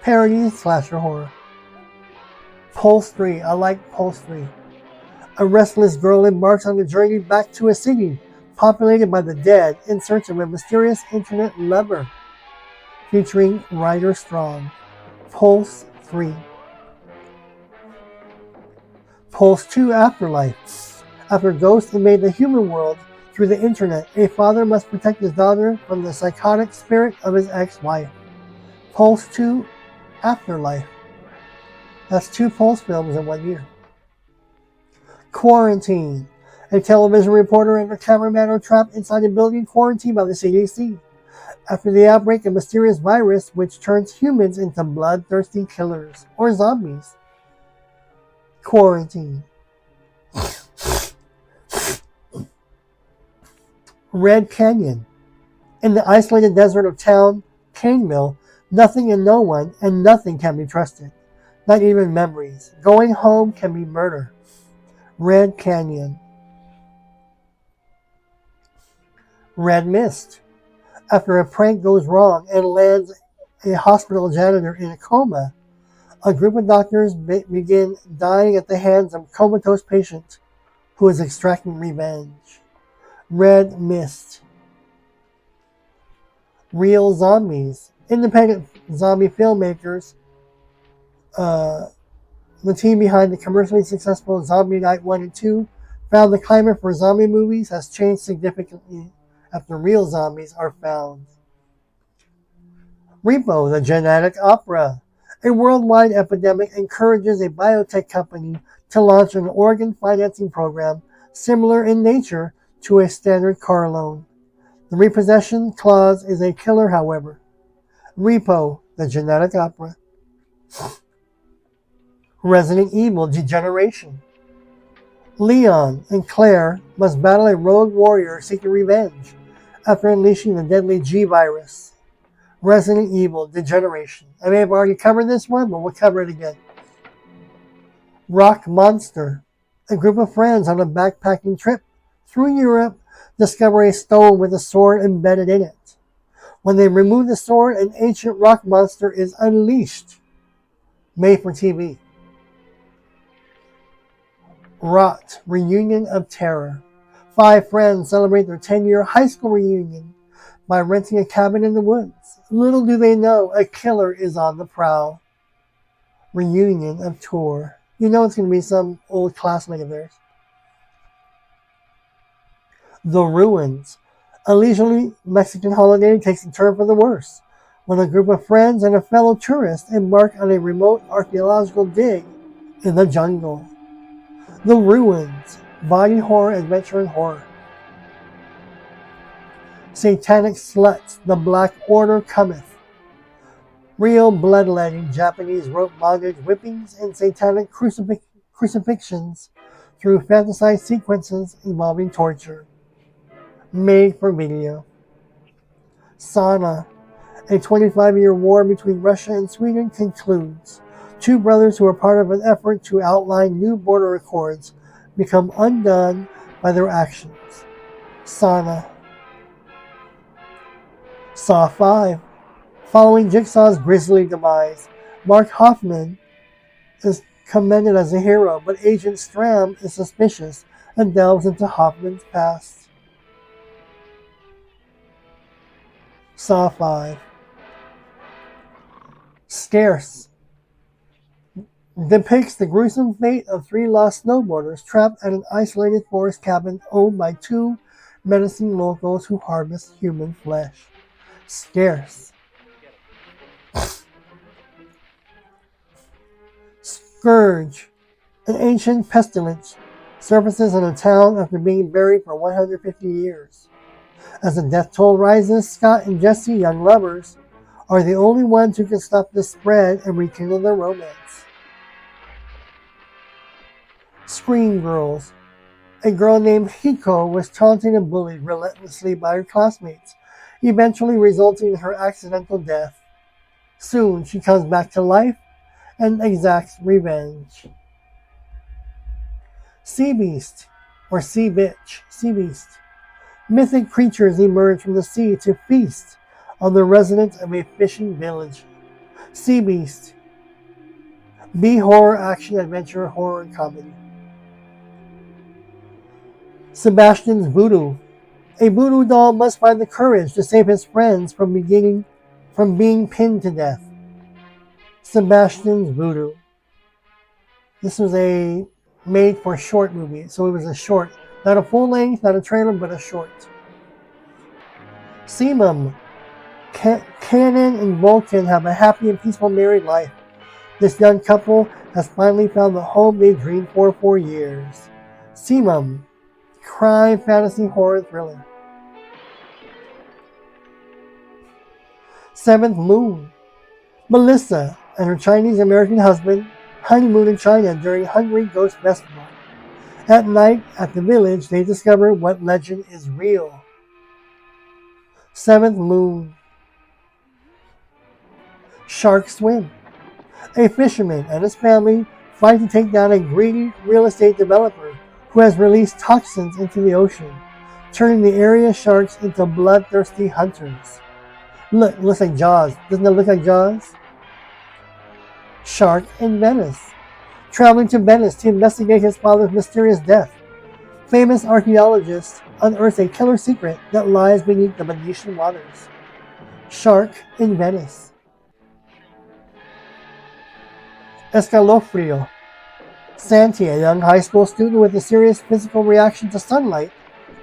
Parody slasher horror. Pulse 3. I like Pulse 3. A restless girl embarks on a journey back to a city populated by the dead in search of a mysterious internet lover. Featuring Ryder Strong. Pulse 3. Pulse 2. Afterlife. After ghosts invade the human world through the internet, a father must protect his daughter from the psychotic spirit of his ex-wife. Pulse 2. Afterlife. That's 2 Pulse films in 1 year. Quarantine. A television reporter and a cameraman are trapped inside a building quarantined by the CDC after the outbreak of a mysterious virus which turns humans into bloodthirsty killers or zombies. Quarantine. Red Canyon. In the isolated desert of town Caneville, nothing and no one and nothing can be trusted. Not even memories. Going home can be murder. Red Canyon. Red Mist. After a prank goes wrong and lands a hospital janitor in a coma, a group of doctors begin dying at the hands of a comatose patient who is extracting revenge. Red Mist. Real Zombies. Independent zombie filmmakers, the team behind the commercially successful Zombie Night 1 and 2, found the climate for zombie movies has changed significantly after real zombies are found. Repo, the genetic opera. A worldwide epidemic encourages a biotech company to launch an organ financing program similar in nature to a standard car loan. The repossession clause is a killer, however. Repo, the genetic opera. Resident Evil Degeneration. Leon and Claire must battle a rogue warrior seeking revenge after unleashing the deadly G virus. Resident Evil Degeneration. I may have already covered this one, but we'll cover it again. Rock Monster. A group of friends on a backpacking trip through Europe discover a stone with a sword embedded in it. When they remove the sword, an ancient rock monster is unleashed. Made for TV. Rot, Reunion of Terror. 5 friends celebrate their 10-year high school reunion by renting a cabin in the woods. Little do they know, a killer is on the prowl. Reunion of Tour. You know it's going to be some old classmate of theirs. The Ruins. A leisurely Mexican holiday takes a turn for the worse when a group of friends and a fellow tourist embark on a remote archaeological dig in the jungle. The Ruins. Body horror, adventure, and horror. Satanic Sluts. The Black Order Cometh. Real bloodletting Japanese rope bondage whippings and satanic crucifixions through fantasized sequences involving torture. Made for video. Sauna. A 25-year war between Russia and Sweden concludes. 2 brothers who are part of an effort to outline new border accords become undone by their actions. Sauna. Saw 5. Following Jigsaw's grisly demise, Mark Hoffman is commended as a hero, but Agent Stram is suspicious and delves into Hoffman's past. Saw 5. Scarce depicts the gruesome fate of 3 lost snowboarders trapped at an isolated forest cabin owned by 2 menacing locals who harvest human flesh. Scarce. Scourge, an ancient pestilence, surfaces in a town after being buried for 150 years. As the death toll rises, Scott and Jesse, young lovers, are the only ones who can stop the spread and rekindle their romance. Screen Girls. A girl named Hiko was taunted and bullied relentlessly by her classmates, eventually resulting in her accidental death. Soon she comes back to life and exacts revenge. Sea Beast, or Sea Bitch, Sea Beast. Mythic creatures emerge from the sea to feast on the residents of a fishing village. Sea Beast. B-horror action adventure horror comedy. Sebastian's Voodoo. A voodoo doll must find the courage to save his friends from being pinned to death. Sebastian's Voodoo. This was a made-for-short movie, so it was a short. Not a full length, not a trailer, but a short. Simum. Canon and Vulcan have a happy and peaceful married life. This young couple has finally found the home they dreamed for years. Simum. Crime, fantasy, horror, thriller. Seventh Moon. Melissa and her Chinese-American husband honeymoon in China during Hungry Ghost Festival. At night, at the village, they discover what legend is real. Seventh Moon. Shark Swim. A fisherman and his family fight to take down a greedy real estate developer who has released toxins into the ocean, turning the area sharks into bloodthirsty hunters. Look, it looks like Jaws. Doesn't it look like Jaws? Shark in Venice. Traveling to Venice to investigate his father's mysterious death, famous archaeologists unearth a killer secret that lies beneath the Venetian waters. Shark in Venice. Escalofrio. Santi, a young high school student with a serious physical reaction to sunlight,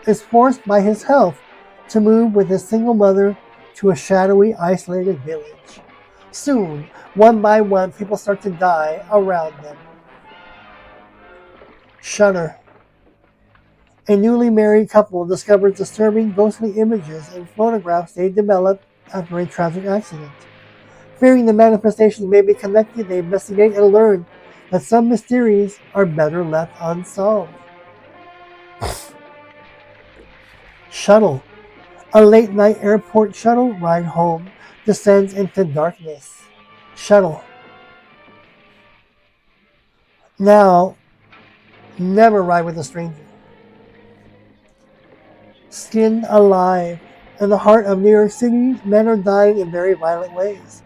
is forced by his health to move with his single mother to a shadowy, isolated village. Soon, one by one, people start to die around them. Shudder. A newly married couple discovers disturbing ghostly images and photographs they developed after a tragic accident. Fearing the manifestations may be connected, they investigate and learn that some mysteries are better left unsolved. Shuttle. A late-night airport shuttle ride home descends into darkness. Shuttle. Now, never ride with a stranger. Skinned Alive. In the heart of New York City, men are dying in very violent ways.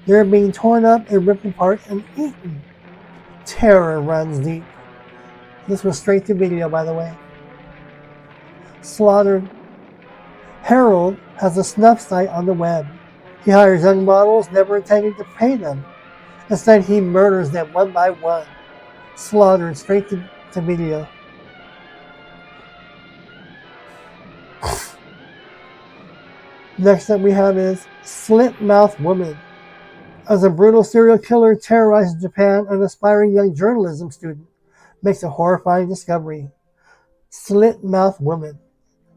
They're being torn up and ripped apart and eaten. Terror runs deep. This was straight to video, by the way. Slaughtered. Harold has a snuff site on the web. He hires young models, never intending to pay them. Instead, he murders them one by one. Slaughtered, straight to video. Next up we have is Slit Mouth Woman. As a brutal serial killer terrorizes Japan, an aspiring young journalism student makes a horrifying discovery. Slit Mouth Woman.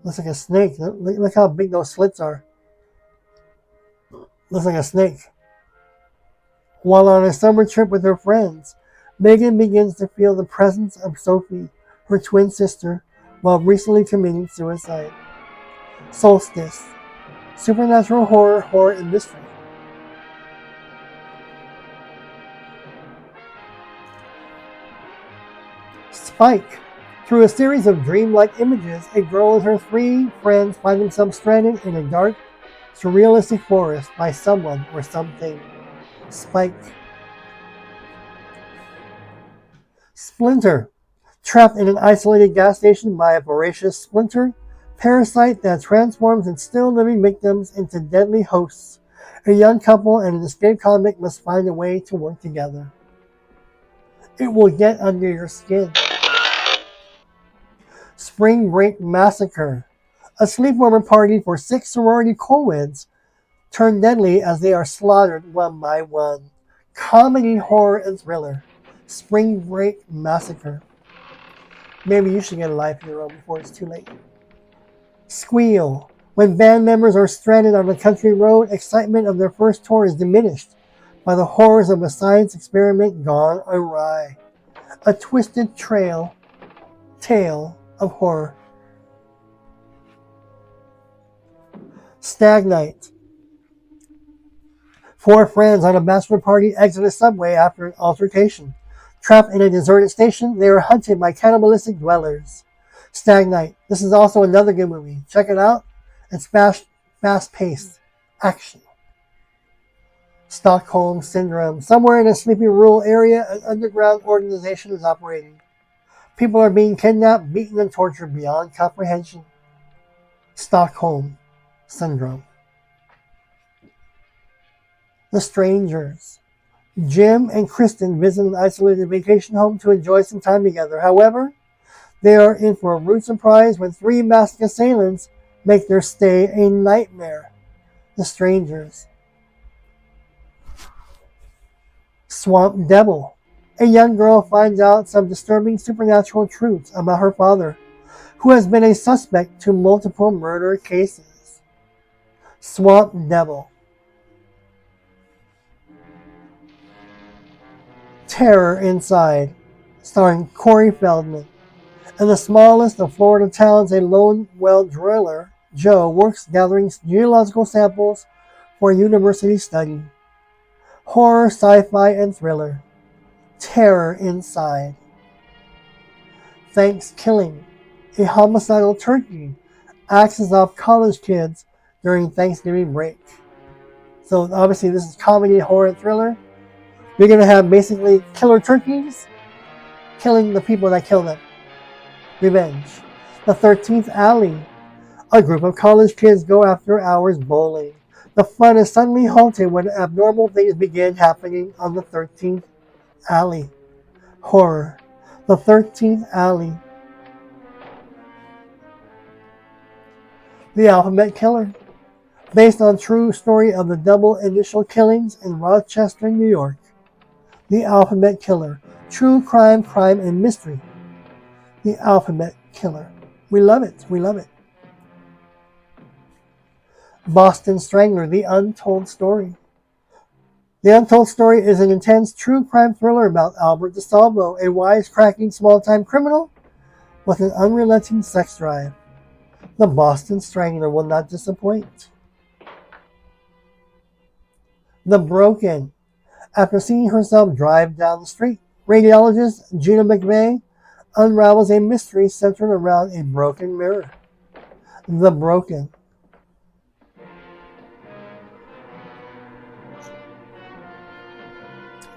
Looks like a snake. Look how big those slits are. Looks like a snake. While on a summer trip with her friends, Megan begins to feel the presence of Sophie, her twin sister, while recently committing suicide. Solstice. Supernatural horror, and mystery. Spike. Through a series of dreamlike images, a girl and her 3 friends find themselves stranded in a dark, surrealistic forest by someone or something. Spike. Splinter. Trapped in an isolated gas station by a voracious splinter, parasite that transforms its still living victims into deadly hosts. A young couple and an escaped convict must find a way to work together. It will get under your skin. Spring Break Massacre. A sleepover party for 6 sorority co-eds turn deadly as they are slaughtered one by one. Comedy, horror, and thriller. Spring Break Massacre. Maybe you should get a life of your own before it's too late. Squeal. When band members are stranded on a country road, excitement of their first tour is diminished by the horrors of a science experiment gone awry. A twisted tale of horror. Stag Night. 4 friends on a bachelor party exit a subway after an altercation. Trapped in a deserted station, they are hunted by cannibalistic dwellers. Stag Night. This is also another good movie. Check it out. It's fast-paced action. Stockholm Syndrome. Somewhere in a sleepy rural area, an underground organization is operating. People are being kidnapped, beaten, and tortured beyond comprehension. Stockholm Syndrome. The Strangers. Jim and Kristen visit an isolated vacation home to enjoy some time together. However, they are in for a rude surprise when 3 masked assailants make their stay a nightmare. The Strangers. Swamp Devil. A young girl finds out some disturbing supernatural truths about her father, who has been a suspect to multiple murder cases. Swamp Devil. Terror Inside, starring Corey Feldman. In the smallest of Florida towns, a lone well driller, Joe, works gathering geological samples for a university study. Horror, sci-fi, and thriller. Terror Inside. Thanksgiving. A homicidal turkey axes off college kids during Thanksgiving break. So obviously this is comedy, horror, and thriller. You're going to have basically killer turkeys killing the people that kill them. Revenge. The 13th Alley. A group of college kids go after hours bowling. The fun is suddenly halted when abnormal things begin happening on the 13th Alley. Horror. The 13th Alley. The Alphabet Killer. Based on true story of the double initial killings in Rochester, New York. The Alphabet Killer. True crime, and mystery. The Alphabet Killer. We love it. We love it. Boston Strangler, The Untold Story. The Untold Story is an intense true crime thriller about Albert DeSalvo, a wisecracking small-time criminal with an unrelenting sex drive. The Boston Strangler will not disappoint. The Broken. After seeing herself drive down the street, radiologist Gina McVeigh unravels a mystery centered around a broken mirror. The Broken.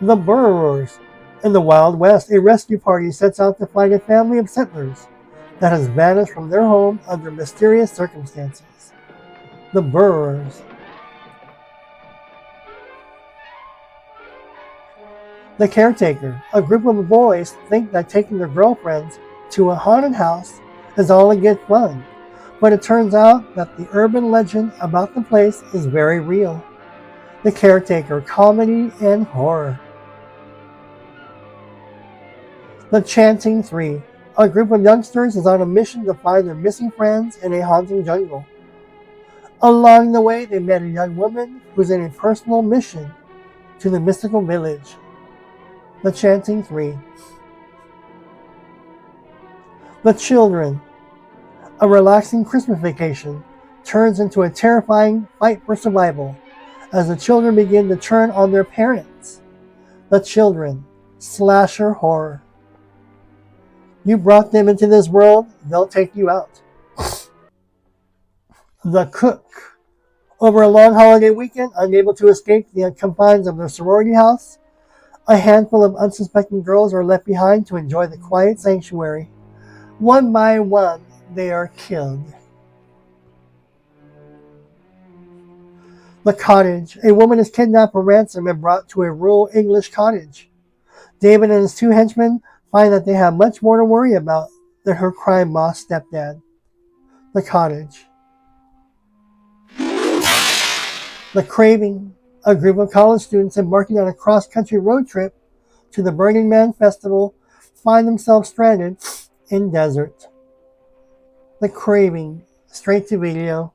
The Burrowers. In the Wild West, a rescue party sets out to find a family of settlers that has vanished from their home under mysterious circumstances. The Burrowers. The Caretaker. A group of boys think that taking their girlfriends to a haunted house is all a good fun, but it turns out that the urban legend about the place is very real. The Caretaker. Comedy and horror. The Chanting Three. A group of youngsters is on a mission to find their missing friends in a haunting jungle. Along the way, they met a young woman who's in a personal mission to the mystical village. The Chanting Three. The Children. A relaxing Christmas vacation turns into a terrifying fight for survival as the children begin to turn on their parents. The Children. Slasher horror. You brought them into this world, they'll take you out. The Cook. Over a long holiday weekend, unable to escape the confines of their sorority house, a handful of unsuspecting girls are left behind to enjoy the quiet sanctuary. One by one, they are killed. The cottage. A woman is kidnapped for ransom and brought to a rural English cottage. David and his two henchmen find that they have much more to worry about than her crime boss stepdad. The cottage. The craving. A group of college students embarking on a cross-country road trip to the Burning Man Festival find themselves stranded in desert. The craving. Straight to video.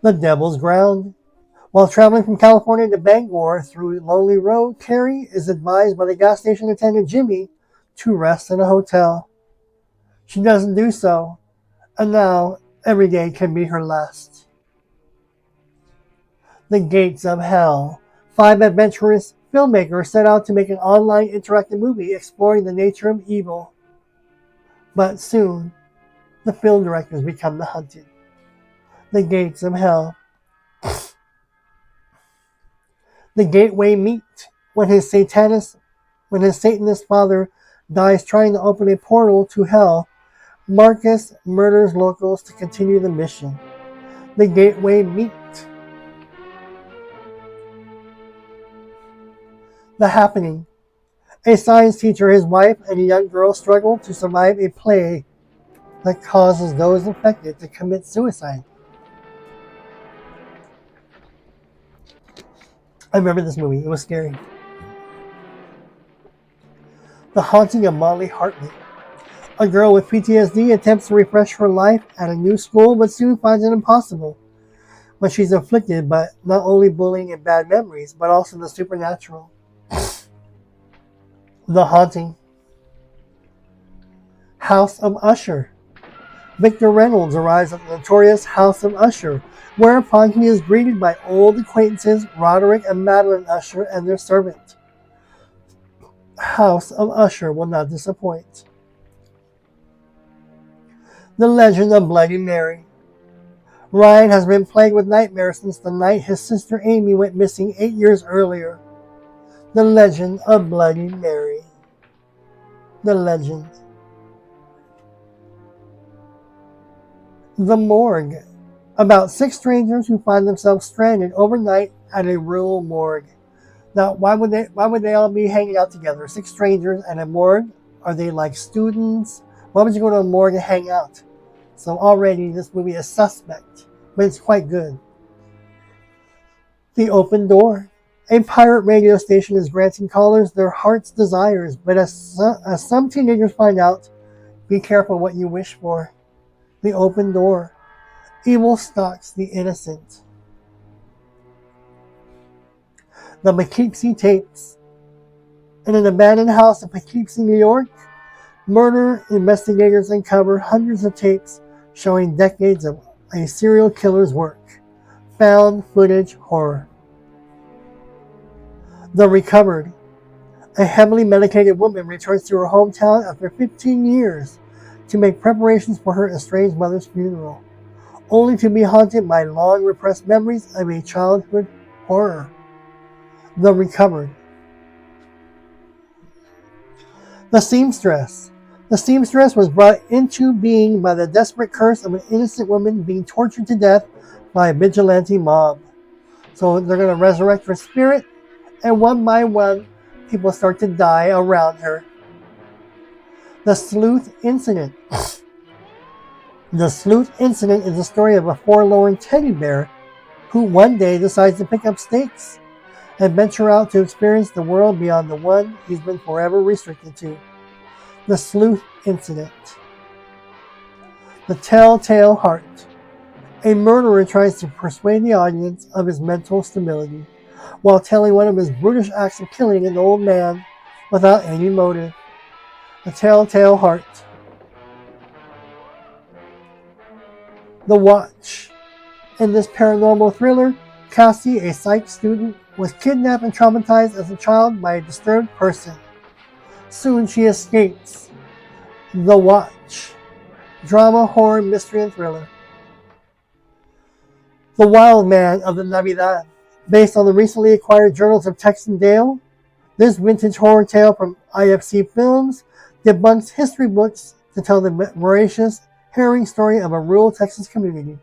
The Devil's Ground. While traveling from California to Bangor through Lonely Road, Carrie is advised by the gas station attendant Jimmy to rest in a hotel. She doesn't do so, and now every day can be her last. The Gates of Hell. 5 adventurous filmmakers set out to make an online interactive movie exploring the nature of evil. But soon, the film directors become the hunted. The Gates of Hell. The gateway meet. When his Satanist father dies trying to open a portal to hell, Marcus murders locals to continue the mission. The gateway meet. The Happening. A science teacher, his wife, and a young girl struggle to survive a plague that causes those infected to commit suicide. I remember this movie. It was scary. The Haunting of Molly Hartley. A girl with PTSD attempts to refresh her life at a new school, but soon finds it impossible when she's afflicted by not only bullying and bad memories, but also the supernatural. The Haunting. House of Usher. Victor Reynolds arrives at the notorious House of Usher, whereupon he is greeted by old acquaintances Roderick and Madeline Usher and their servant. House of Usher will not disappoint. The Legend of Bloody Mary. Ryan has been plagued with nightmares since the night his sister Amy went missing 8 years earlier. The Legend of Bloody Mary. The Legend. The Morgue. About 6 strangers who find themselves stranded overnight at a rural morgue. Now, why would they all be hanging out together? 6 strangers at a morgue? Are they like students? Why would you go to a morgue and hang out? So already this movie is suspect, but it's quite good. The Open Door. A pirate radio station is granting callers their heart's desires, but as some teenagers find out, be careful what you wish for. The Open Door. Evil stalks the innocent. The Poughkeepsie Tapes. In an abandoned house in Poughkeepsie, New York, murder investigators uncover hundreds of tapes showing decades of a serial killer's work. Found footage horror. The Recovered. A heavily medicated woman returns to her hometown after 15 years to make preparations for her estranged mother's funeral, only to be haunted by long repressed memories of a childhood horror. The Recovered. The Seamstress. The seamstress was brought into being by the desperate curse of an innocent woman being tortured to death by a vigilante mob. So they're going to resurrect her spirit, and one by one, people start to die around her. The Sleuth Incident. The Sleuth Incident is the story of a forlorn teddy bear who one day decides to pick up stakes and venture out to experience the world beyond the one he's been forever restricted to. The Sleuth Incident. The Telltale Heart. A murderer tries to persuade the audience of his mental stability while telling one of his brutish acts of killing an old man without any motive. The Telltale Heart. The Watch. In this paranormal thriller, Cassie, a psych student, was kidnapped and traumatized as a child by a disturbed person. Soon she escapes. The Watch. Drama, horror, mystery, and thriller. The Wild Man of the Navidad. Based on the recently acquired journals of Tex and Dale, this vintage horror tale from IFC Films debunks history books to tell the voracious harrowing story of a rural Texas community.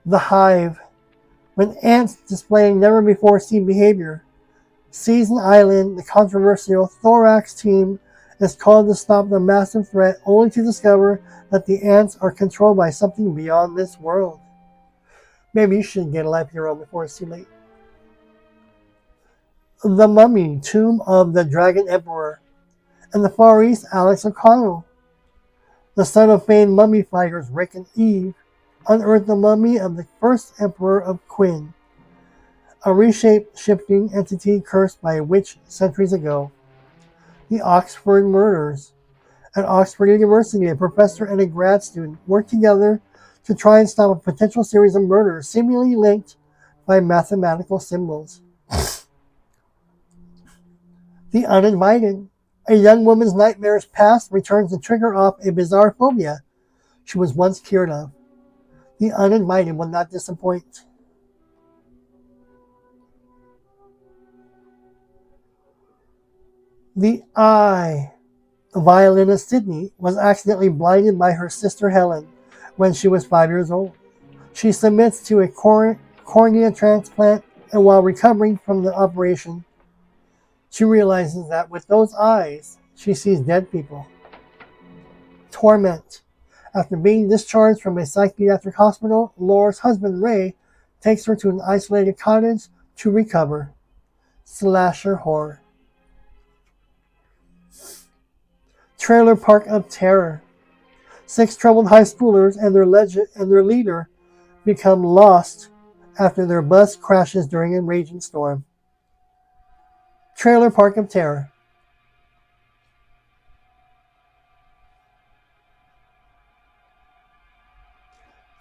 The Hive. When ants displaying never-before-seen behavior, Season Island, the controversial Thorax team, is called to stop the massive threat, only to discover that the ants are controlled by something beyond this world. Maybe you should get a life of your own before it's too late. The Mummy, Tomb of the Dragon Emperor. In the Far East, Alex O'Connell, the son of famed mummy fighters Rick and Eve, unearthed the mummy of the first emperor of Qin, a reshape-shifting entity cursed by a witch centuries ago. The Oxford Murders. At Oxford University, a professor and a grad student worked together to try and stop a potential series of murders seemingly linked by mathematical symbols. The Uninvited. A young woman's nightmarish past returns to trigger off a bizarre phobia she was once cured of. The Uninvited will not disappoint. The Eye. The violinist Sydney was accidentally blinded by her sister Helen when she was 5 years old. She submits to a cornea transplant, and while recovering from the operation, she realizes that with those eyes, she sees dead people. Torment. After being discharged from a psychiatric hospital, Laura's husband Ray takes her to an isolated cottage to recover. Slasher horror. Trailer Park of Terror. 6 troubled high schoolers and their leader become lost after their bus crashes during a raging storm. Trailer Park of Terror.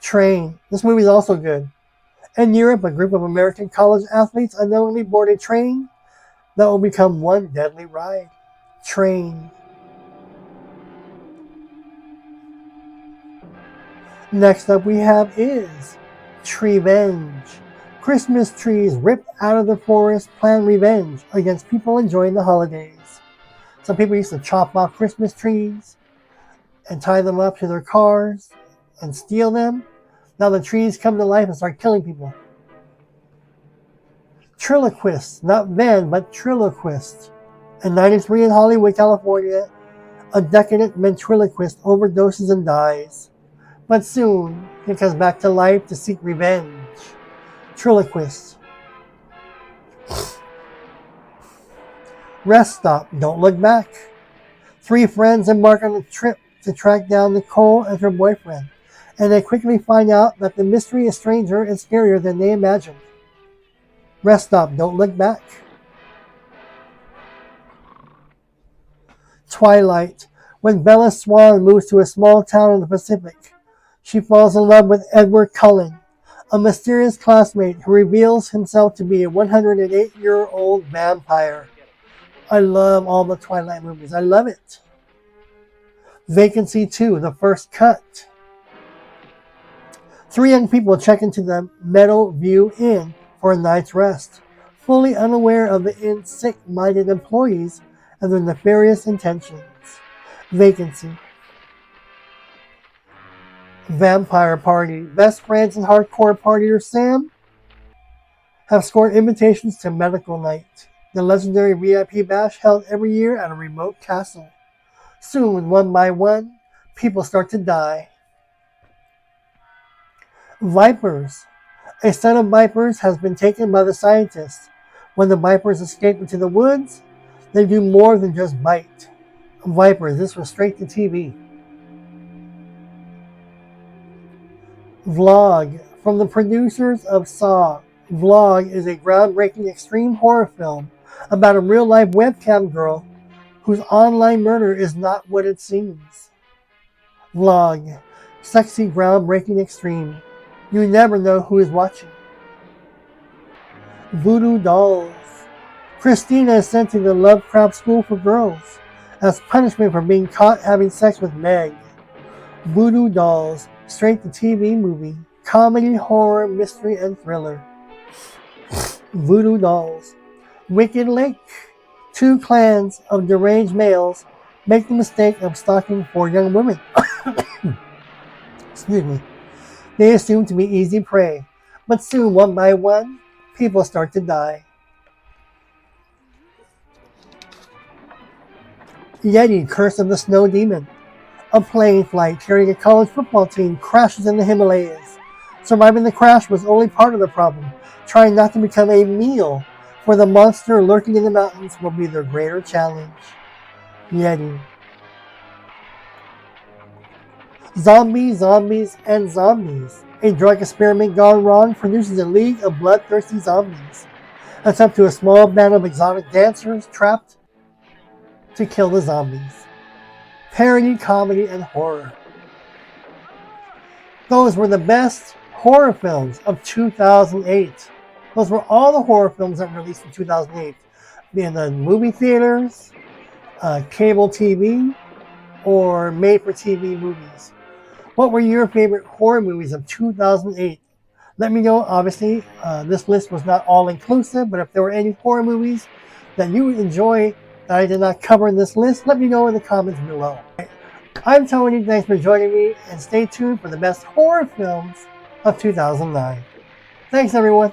Train. This movie is also good. In Europe, a group of American college athletes unknowingly board a train that will become one deadly ride. Train. Next up we have is Treevenge. Christmas trees ripped out of the forest plan revenge against people enjoying the holidays. Some people used to chop off Christmas trees and tie them up to their cars and steal them. Now the trees come to life and start killing people. Triloquist, not Ben, but Triloquist. In 93 in Hollywood, California, a decadent ventriloquist overdoses and dies. But soon, he comes back to life to seek revenge. Triloquist. Rest Stop, Don't Look Back. 3 friends embark on a trip to track down Nicole and her boyfriend, and they quickly find out that the mystery is stranger and scarier than they imagined. Rest Stop, Don't Look Back. Twilight. When Bella Swan moves to a small town in the Pacific, she falls in love with Edward Cullen, a mysterious classmate who reveals himself to be a 108-year-old vampire. I love all the Twilight movies. I love it. Vacancy 2, The First Cut. 3 young people check into the Meadow View Inn for a night's rest, fully unaware of the inn's sick-minded employees and their nefarious intentions. Vacancy. Vampire Party. Best friends and hardcore partier Sam have scored invitations to Medical Night, the legendary VIP bash held every year at a remote castle. Soon, one by one, people start to die. Vipers. A set of vipers has been taken by the scientists. When the vipers escape into the woods, they do more than just bite. Vipers, this was straight to TV. Vlog. From the producers of Saw, Vlog is a groundbreaking extreme horror film about a real-life webcam girl whose online murder is not what it seems. Vlog. Sexy, groundbreaking, extreme. You never know who is watching. Voodoo Dolls. Christina is sent to the Lovecraft School for Girls as punishment for being caught having sex with Meg. Voodoo Dolls. Straight to TV movie. Comedy, horror, mystery, and thriller. Voodoo Dolls. Wicked Lake. 2 clans of deranged males make the mistake of stalking 4 young women. Excuse me. They assume to be easy prey, but soon, one by one, people start to die. Yeti, Curse of the Snow Demon. A plane flight carrying a college football team crashes in the Himalayas. Surviving the crash was only part of the problem. Trying not to become a meal for the monster lurking in the mountains will be their greater challenge. Yeti. Zombies, Zombies, and Zombies. A drug experiment gone wrong produces a league of bloodthirsty zombies. It's up to a small band of exotic dancers trapped to kill the zombies. Parody, comedy, and horror. Those were the best horror films of 2008. Those were all the horror films that were released in 2008. Be in the movie theaters, cable TV, or made-for-TV movies. What were your favorite horror movies of 2008? Let me know. Obviously, this list was not all-inclusive, but if there were any horror movies that you enjoy that I did not cover in this list, let me know in the comments below. I'm Tony. Thanks for joining me, and stay tuned for the best horror films of 2009. Thanks, everyone.